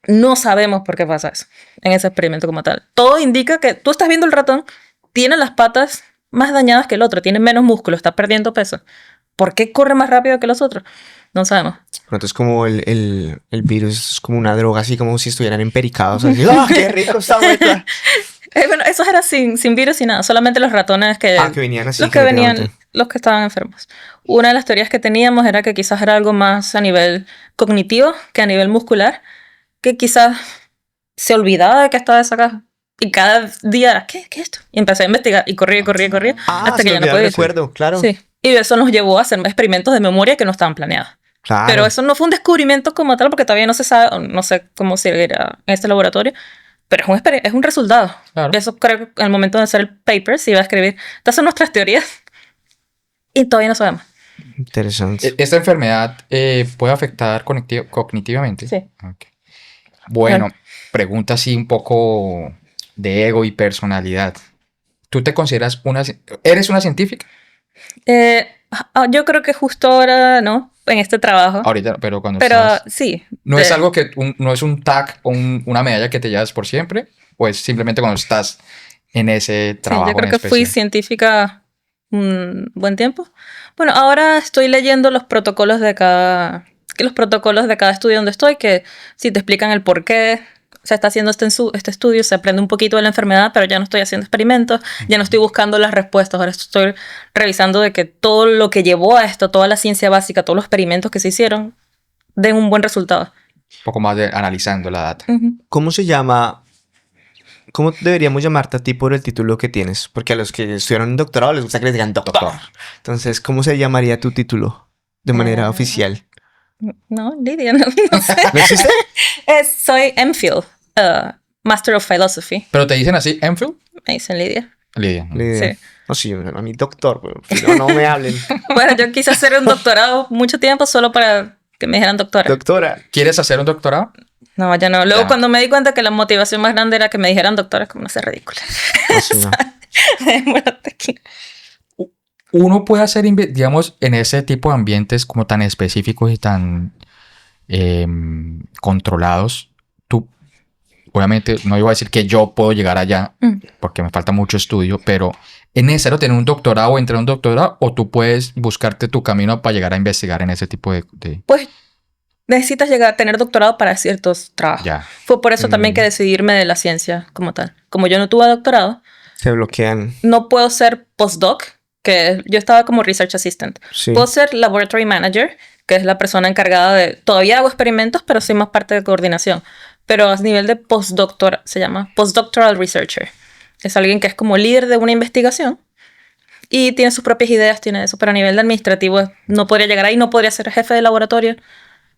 No sabemos por qué pasa eso en ese experimento como tal. Todo indica que tú estás viendo el ratón, tiene las patas más dañadas que el otro, tiene menos músculo, está perdiendo peso. ¿Por qué corre más rápido que los otros? No sabemos. Entonces como el virus es como una droga, así como si estuvieran empericados. Así, ¡oh, qué rico está vuelta! Bueno, eso era sin virus y nada. Solamente los ratones que venían así. Los que estaban enfermos. Una de las teorías que teníamos era que quizás era algo más a nivel cognitivo que a nivel muscular. Que quizás se olvidaba de que estaba esa caja. Y cada día, ¿qué es esto? Y empecé a investigar y corría hasta que ya no podía. Recuerdo, claro. Sí. Y eso nos llevó a hacer experimentos de memoria que no estaban planeados. Claro. Pero eso no fue un descubrimiento como tal, porque todavía no se sabe, no sé cómo seguirá en este laboratorio, pero es un resultado. Claro. Eso creo que en el momento de hacer el paper se iba a escribir. Estas son nuestras teorías y todavía no sabemos. Interesante. ¿Esta enfermedad puede afectar cognitivamente? Sí. Okay. Bueno, Claro. pregunta así un poco de ego y personalidad. ¿Tú te consideras eres una científica? Yo creo que justo ahora, ¿no? En este trabajo. Ahorita, pero cuando Pero estás... sí. ¿No es algo que... no es un tag o una medalla que te llevas por siempre? ¿O es simplemente cuando estás en ese trabajo Sí, yo creo en que fui especial? científica un buen tiempo. Bueno, ahora estoy leyendo los protocolos de cada estudio donde estoy, que sí te explican el por qué se está haciendo este estudio, se aprende un poquito de la enfermedad, pero ya no estoy haciendo experimentos, ya no estoy buscando las respuestas, ahora estoy revisando de que todo lo que llevó a esto, toda la ciencia básica, todos los experimentos que se hicieron, den un buen resultado. Un poco más de analizando la data. ¿Cómo se llama? ¿Cómo deberíamos llamarte a ti por el título que tienes? Porque a los que estudiaron un doctorado les gusta que les digan doctor. Entonces, ¿cómo se llamaría tu título de manera oficial? No, Lidia, no sé. ¿No existe? Soy MPhil, Master of Philosophy. ¿Pero te dicen así, Enfield? Me dicen Lidia. Lidia. Lidia. Sí. No, sí, a mí doctor, pero no me hablen. Bueno, yo quise hacer un doctorado mucho tiempo solo para que me dijeran doctora. Doctora. ¿Quieres hacer un doctorado? No, ya no. Luego Ya. cuando me di cuenta que la motivación más grande era que me dijeran doctora, es como no sé, ridícula. No, sí, no. Demórate aquí. Uno puede hacer, digamos, en ese tipo de ambientes como tan específicos y tan controlados. Tú, obviamente, no iba a decir que yo puedo llegar allá porque me falta mucho estudio, pero ¿es necesario tener un doctorado o entrar a un doctorado o tú puedes buscarte tu camino para llegar a investigar en ese tipo de... Pues necesitas llegar a tener doctorado para ciertos trabajos. Ya. Fue por eso también que decidirme de la ciencia como tal. Como yo no tuve doctorado, Se bloquean. no puedo ser postdoc, que yo estaba como research assistant. Sí. Puedo ser laboratory manager, que es la persona encargada de... Todavía hago experimentos, pero soy más parte de coordinación. Pero a nivel de postdoctoral, se llama postdoctoral researcher. Es alguien que es como líder de una investigación y tiene sus propias ideas, tiene eso. Pero a nivel de administrativo no podría llegar ahí, no podría ser jefe de laboratorio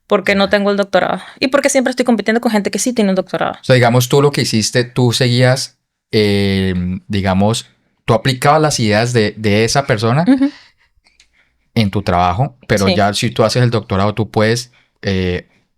porque no tengo el doctorado. Y porque siempre estoy compitiendo con gente que sí tiene un doctorado. O sea, digamos, tú lo que hiciste, tú seguías, digamos, tú aplicabas las ideas de esa persona en tu trabajo, pero Sí. ya si tú haces el doctorado, tú puedes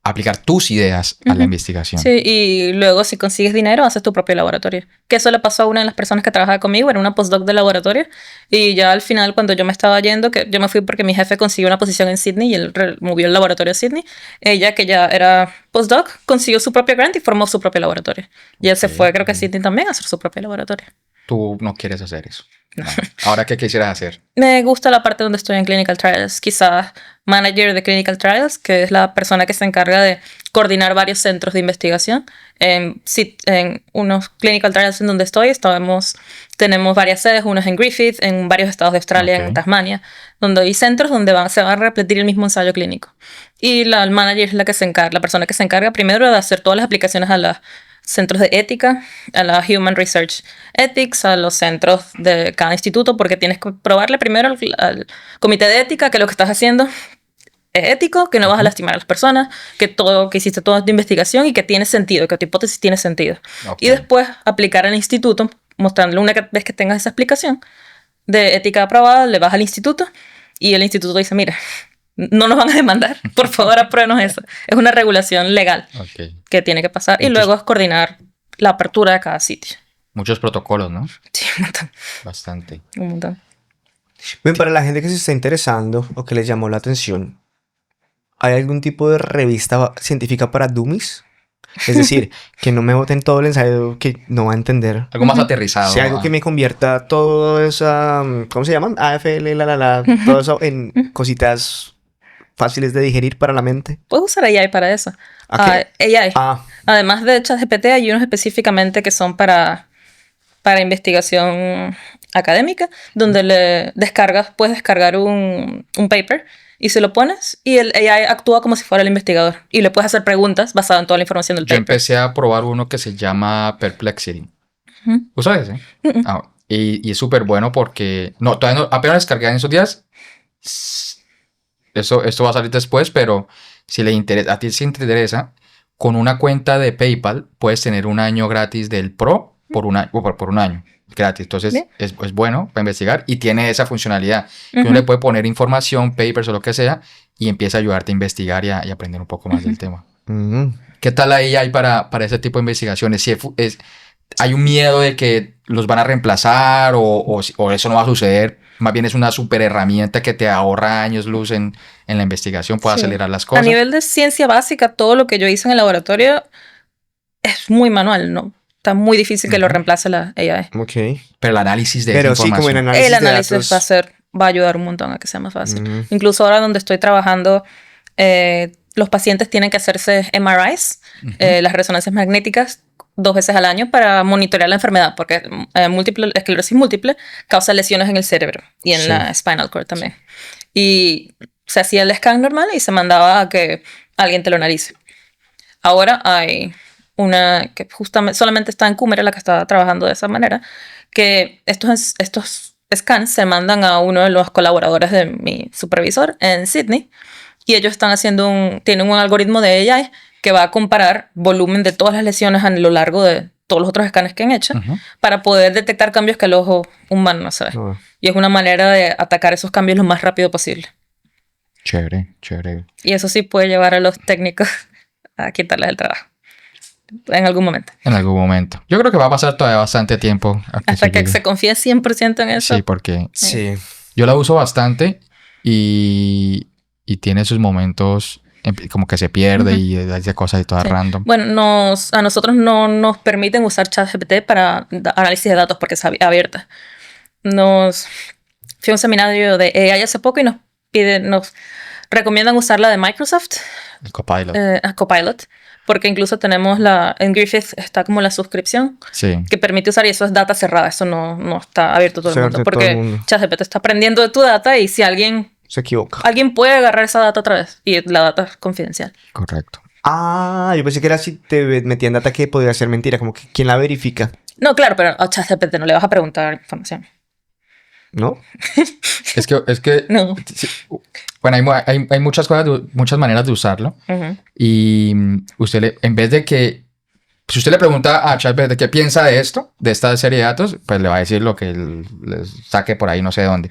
aplicar tus ideas a la investigación. Sí, y luego si consigues dinero, haces tu propio laboratorio. Que eso le pasó a una de las personas que trabajaba conmigo, era una postdoc de laboratorio. Y ya al final, cuando yo me estaba yendo, que yo me fui porque mi jefe consiguió una posición en Sydney y él movió el laboratorio a Sydney. Ella, que ya era postdoc, consiguió su propio grant y formó su propio laboratorio. Y él se fue, creo que a Sydney también, a hacer su propio laboratorio. Tú no quieres hacer eso. No. Ahora, ¿qué quisieras hacer? Me gusta la parte donde estoy en Clinical Trials. Quizás manager de Clinical Trials, que es la persona que se encarga de coordinar varios centros de investigación. En unos Clinical Trials en donde estoy, tenemos varias sedes, unos en Griffith, en varios estados de Australia, en Tasmania, donde hay centros donde se va a repetir el mismo ensayo clínico. Y el manager es la persona que se encarga primero de hacer todas las aplicaciones a los centros de ética, a la Human Research Ethics, a los centros de cada instituto, porque tienes que probarle primero al comité de ética que lo que estás haciendo es ético, que no vas a lastimar a las personas, que hiciste toda tu investigación y que tiene sentido, que tu hipótesis tiene sentido. Y después aplicar al instituto, mostrándole una vez que tengas esa explicación de ética aprobada, le vas al instituto y el instituto dice, mira, no nos van a demandar, por favor apruébanos eso. Es una regulación legal que tiene que pasar y luego es coordinar la apertura de cada sitio. Muchos protocolos, ¿no? Sí, un montón. Bastante. Un montón. Bien, para la gente que se está interesando o que les llamó la atención, ¿hay algún tipo de revista científica para dummies? Es decir, que no me boten todo el ensayo que no va a entender. Algo más aterrizado. Si algo que me convierta todo esa... ¿Cómo se llaman? AFL, todo eso en cositas fáciles de digerir para la mente. Puedes usar AI para eso. ¿A qué? AI. Además de ChatGPT, hay unos específicamente que son para investigación académica, donde puedes descargar un paper y se lo pones y el AI actúa como si fuera el investigador y le puedes hacer preguntas basadas en toda la información del Yo paper. empecé a probar uno que se llama Perplexity. ¿Usas ese? Y es súper bueno porque... No, todavía no, apenas descargué en esos días. Esto va a salir después, pero si le interesa, a ti si te interesa, con una cuenta de PayPal puedes tener un año gratis del Pro por un año gratis. Entonces es bueno para investigar y tiene esa funcionalidad que uno le puede poner información, papers o lo que sea y empieza a ayudarte a investigar y aprender un poco más del tema. ¿Qué tal ahí hay para ese tipo de investigaciones? Si ¿hay un miedo de que los van a reemplazar o eso no va a suceder? Más bien es una super herramienta que te ahorra años luz en la investigación, puede acelerar las cosas. A nivel de ciencia básica, todo lo que yo hice en el laboratorio es muy manual, ¿no? Está muy difícil que lo reemplace la AI. Ok. Pero el análisis de Pero esa sí, como información. el análisis de datos. Va a ayudar un montón a que sea más fácil. Incluso ahora donde estoy trabajando, los pacientes tienen que hacerse MRIs, las resonancias magnéticas, 2 veces al año para monitorear la enfermedad, porque esclerosis múltiple causa lesiones en el cerebro y en la spinal cord también. Y se hacía el scan normal y se mandaba a que alguien te lo analice. Ahora hay una que justamente solamente está en Cúmere, la que está trabajando de esa manera, que estos scans se mandan a uno de los colaboradores de mi supervisor en Sydney y ellos tienen un algoritmo de AI que va a comparar volumen de todas las lesiones a lo largo de todos los otros escanes que han hecho para poder detectar cambios que el ojo humano no sabe. Y es una manera de atacar esos cambios lo más rápido posible. Chévere. Y eso sí puede llevar a los técnicos a quitarles el trabajo. En algún momento. En algún momento. Yo creo que va a pasar todavía bastante tiempo. Hasta que se confíe 100% en eso. Sí, porque yo la uso bastante y tiene sus momentos como que se pierde y hace cosas y todas random. Bueno, a nosotros no nos permiten usar ChatGPT para análisis de datos porque es abierta. Fui a un seminario de AI hace poco y nos recomiendan usar la de Microsoft. El Copilot. Copilot. Porque incluso tenemos en Griffith está como la suscripción que permite usar y eso es data cerrada. Eso no está abierto a todo el mundo. Porque ChatGPT está aprendiendo de tu data y si alguien se equivoca, alguien puede agarrar esa data otra vez y la data es confidencial. Correcto. Yo pensé que era si te metían data que podría ser mentira, como que ¿quién la verifica? No, claro, pero a ChatGPT no le vas a preguntar información. ¿No? Es que no. Bueno, hay muchas cosas, muchas maneras de usarlo. Y usted en vez de que... Si usted le pregunta a ChatGPT qué piensa de esto, de esta serie de datos, pues le va a decir lo que le saque por ahí, no sé de dónde.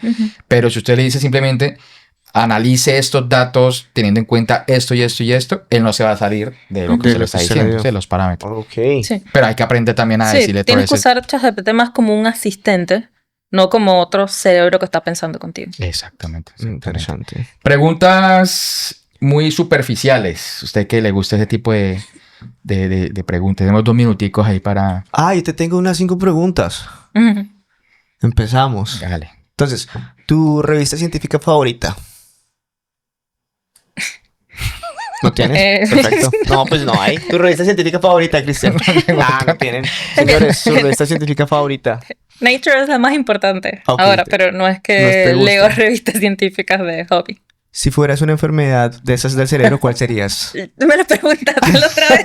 Pero si usted le dice simplemente, analice estos datos teniendo en cuenta esto y esto y esto, él no se va a salir de lo que se le está diciendo, de los parámetros. Sí. Pero hay que aprender también a decirle todo eso. Tienes que usar ChatGPT más como un asistente, no como otro cerebro que está pensando contigo. Exactamente. Interesante. Preguntas muy superficiales. ¿Usted que le gusta ese tipo de preguntas? Tenemos 2 minuticos ahí para... Yo te tengo unas 5 preguntas. Empezamos. Dale. Entonces, ¿tu revista científica favorita? ¿No tienes? Perfecto. No, pues no hay. ¿Tu revista científica favorita, Cristian? No tienen. Señores, su revista científica favorita. Nature es la más importante ahora, pero no es que leo revistas científicas de hobby. Si fueras una enfermedad de esas del cerebro, ¿cuál serías? Me lo preguntaste la otra vez.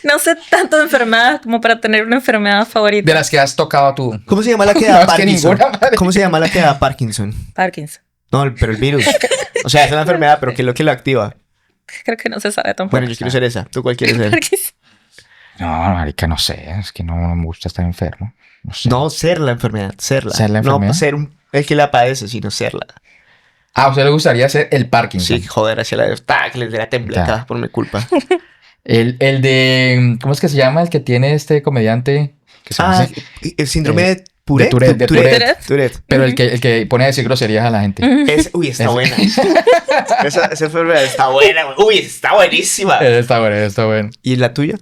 No sé tanto de enfermedades como para tener una enfermedad favorita. De las que has tocado tú. ¿Cómo se llama la que da Parkinson? ¿Cómo se llama la que da Parkinson? Parkinson. No, pero el virus. O sea, es una enfermedad, pero ¿qué es lo que lo activa? Creo que no se sabe tampoco. Bueno, yo quiero ser esa. ¿Tú cuál quieres ser? Parkinson. No, marica, no sé. Es que no me gusta estar enfermo. No sé. No, ser la enfermedad. Serla. ¿Ser la enfermedad? No ser el que la padece, sino serla. ¿A usted le gustaría ser el Parkinson? Sí, joder, hacia la que les dé la tembleta por mi culpa. El de... ¿Cómo es que se llama? El que tiene este comediante... Que se llama el síndrome de Tourette. Pero el que pone a decir groserías a la gente. Está buena. esa enfermedad está buena. Está buenísima. Está buena. ¿Y la tuya?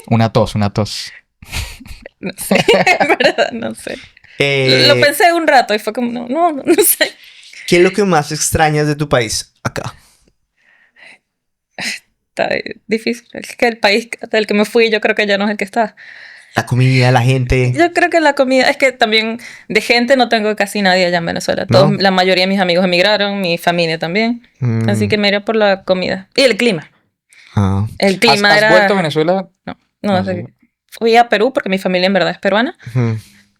Una tos. No sé, en verdad, no sé. Lo pensé un rato y fue como, no sé. ¿Qué es lo que más extrañas de tu país acá? Está difícil. Es que el país del que me fui yo creo que ya no es el que está. La comida, la gente. Yo creo que la comida... Es que también de gente no tengo casi nadie allá en Venezuela. ¿No? La mayoría de mis amigos emigraron, mi familia también. Así que me iré por la comida. Y el clima. El clima ¿Has vuelto a Venezuela? No, fui a Perú porque mi familia en verdad es peruana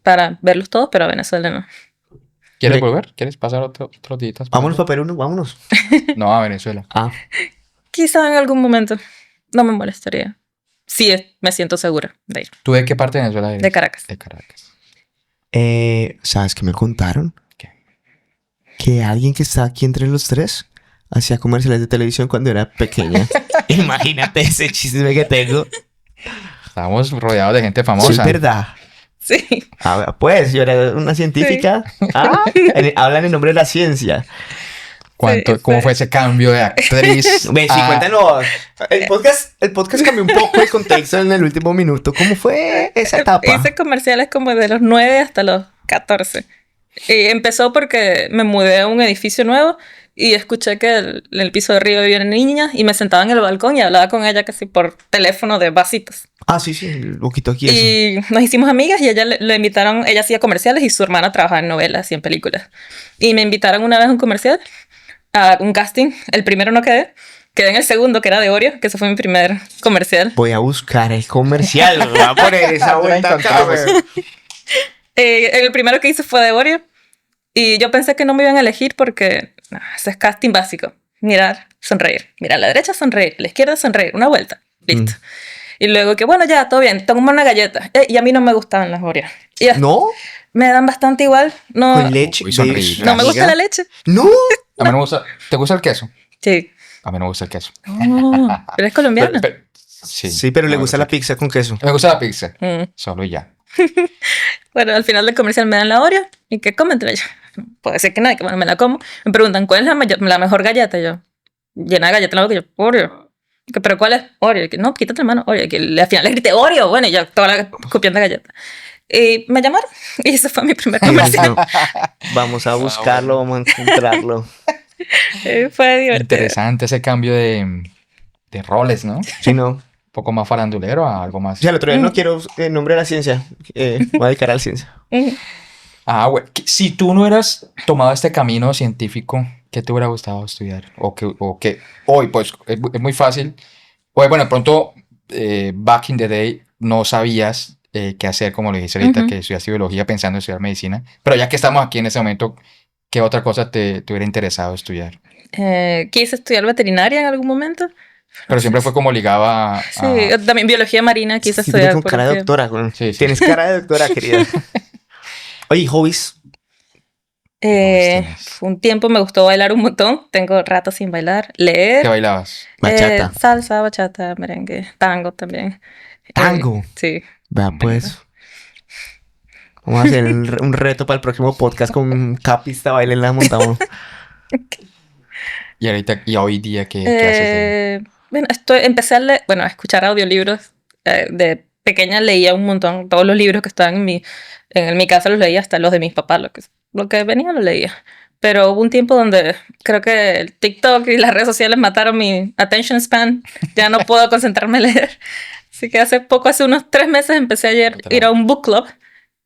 para verlos todos, pero a Venezuela no. ¿Quieres volver? ¿Quieres pasar otros días? Vámonos para Perú, ¿no? Vámonos. No, a Venezuela. Quizá en algún momento. No me molestaría. Sí, me siento segura de ir. ¿Tú de qué parte de Venezuela eres? De Caracas. De Caracas. ¿Sabes qué me contaron? ¿Qué? Que alguien que está aquí entre los tres hacía comerciales de televisión cuando era pequeña. Imagínate ese chisme que tengo. Estamos rodeados de gente famosa. Sí, es verdad. Sí. Pues yo era una científica. Hablan en nombre de la ciencia. ¿Cómo fue ese cambio de actriz? Cuéntanos. El podcast cambió un poco el contexto en el último minuto. ¿Cómo fue esa etapa? Hice comerciales como de los 9 hasta los 14. Y empezó porque me mudé a un edificio nuevo y escuché que en el piso de arriba vivía una niña y me sentaba en el balcón y hablaba con ella casi por teléfono de vasitos. Sí, el poquito aquí. Y nos hicimos amigas y ella le invitaron, ella hacía comerciales y su hermana trabajaba en novelas y en películas. Y me invitaron una vez a un comercial, a un casting. El primero no quedé en el segundo, que era de Oreo, que ese fue mi primer comercial. Voy a buscar el comercial, voy a poner esa vuelta acá. El primero que hice fue de Oreo y yo pensé que no me iban a elegir porque ese es casting básico. Mirar, sonreír. Mira a la derecha, sonreír. A la izquierda, sonreír. Una vuelta. Listo. Y luego que, bueno, ya, todo bien. Tengo una galleta. Y a mí no me gustaban las Oreos. ¿No? Me dan bastante igual. No, con leche. No me gusta la leche. No. A mí no me gusta. ¿Te gusta el queso? Sí. A mí no me gusta el queso. Oh, pero es colombiana. Sí, pero le gusta la pizza con queso. Me gusta la pizza. Solo y ya. Bueno, al final del comercial me dan la Oreo. ¿Y qué comen entre ellos? Puede ser que no, que bueno, me la como. Me preguntan, ¿cuál es la mejor galleta? Yo, llena de galleta en la boca, yo, Oreo. ¿Pero cuál es? Oreo. Y que, no, quítate la mano, Oreo. Y que al final le grité, Oreo. Bueno, y yo toda la copiando galleta. Y me llamaron. Y ese fue mi primer comercial. Vamos a buscarlo, vamos a encontrarlo. Fue divertido. Interesante ese cambio de roles, ¿no? Sí, no. Un poco más farandulero a algo más. O sea, el otro día no quiero en nombre de la ciencia. Voy a dedicar a la ciencia. Bueno. Si tú no hubieras tomado este camino científico, ¿qué te hubiera gustado estudiar? O que hoy, pues, es muy fácil. Hoy, bueno, de pronto, back in the day, no sabías qué hacer, como le dije ahorita, que estudiaste biología pensando en estudiar medicina. Pero ya que estamos aquí en ese momento, ¿qué otra cosa te hubiera interesado estudiar? Quise estudiar veterinaria en algún momento. Pero siempre fue como ligaba a... Sí, también biología marina quise Sí, estudiar. tienes cara de doctora. Sí. Tienes cara de doctora, querida. Oye, ¿hobbies? Un tiempo me gustó bailar un montón. Tengo rato sin bailar. Leer. ¿Qué bailabas? Bachata. Salsa, bachata, merengue, tango también. ¿Tango? Sí. Vea, pues. Vamos a hacer un reto para el próximo podcast con capista baile en la montamos. Y hoy día, ¿qué haces? Bueno, empecé a escuchar audiolibros. De pequeña leía un montón. Todos los libros que estaban en mi casa los leía, hasta los de mis papás. Lo que venía lo leía. Pero hubo un tiempo donde creo que el TikTok y las redes sociales mataron mi attention span. Ya no puedo concentrarme en leer. Así que hace unos 3 meses empecé a ir a un book club.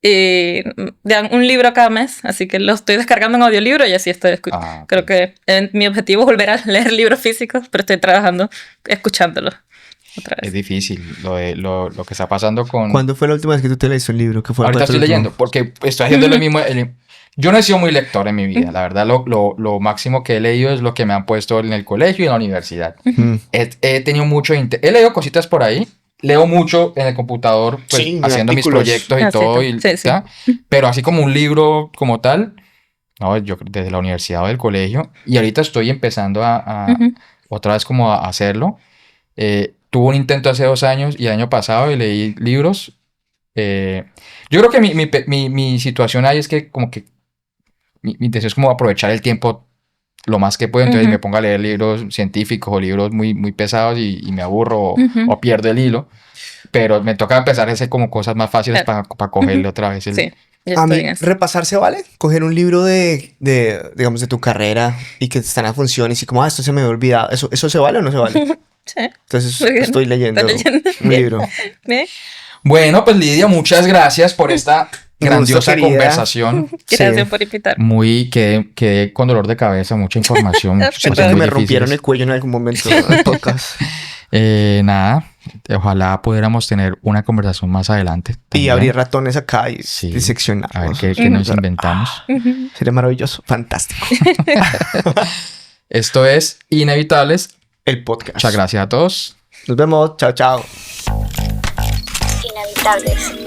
Y dan un libro cada mes, así que lo estoy descargando en audiolibro y así estoy escuchando. Creo que mi objetivo es volver a leer libros físicos, pero estoy trabajando escuchándolos otra vez. Es difícil lo que está pasando con... ¿Cuándo fue la última vez que tú te leíste un libro? ¿Qué fue? Ahorita estoy leyendo, porque estoy haciendo lo mismo. Yo no he sido muy lector en mi vida, la verdad. Lo máximo que he leído es lo que me han puesto en el colegio y en la universidad. He tenido mucho interés. He leído cositas por ahí. Leo mucho en el computador, pues, sí, haciendo mis proyectos y todo. Sí. Pero así como un libro como tal, no, yo desde la universidad o del colegio. Y ahorita estoy empezando otra vez como a hacerlo. Tuve un intento hace 2 años y el año pasado y leí libros. Yo creo que mi situación ahí es que como que mi intención es como aprovechar el tiempo lo más que puedo, entonces me pongo a leer libros científicos o libros muy, muy pesados y me aburro o pierdo el hilo, pero me toca empezar a hacer como cosas más fáciles para cogerle otra vez el... Sí, a mí, repasar se vale, coger un libro digamos, de tu carrera y que están a funciones y como, esto se me había olvidado, ¿eso se vale o no se vale? Sí. Entonces estoy leyendo un libro. Bien. Bueno, pues Lidia, muchas gracias por esta grandiosa conversación. Gracias por invitar. Quedé con dolor de cabeza, mucha información. Siento que me rompieron el cuello en algún momento del podcast. Nada, ojalá pudiéramos tener una conversación más adelante. Y también. abrir ratones acá y Sí. diseccionarlos. A ver qué nos inventamos. Sería maravilloso. Fantástico. Esto es Inevitables. El podcast. Muchas gracias a todos. Nos vemos. Chao, chao. Inevitables.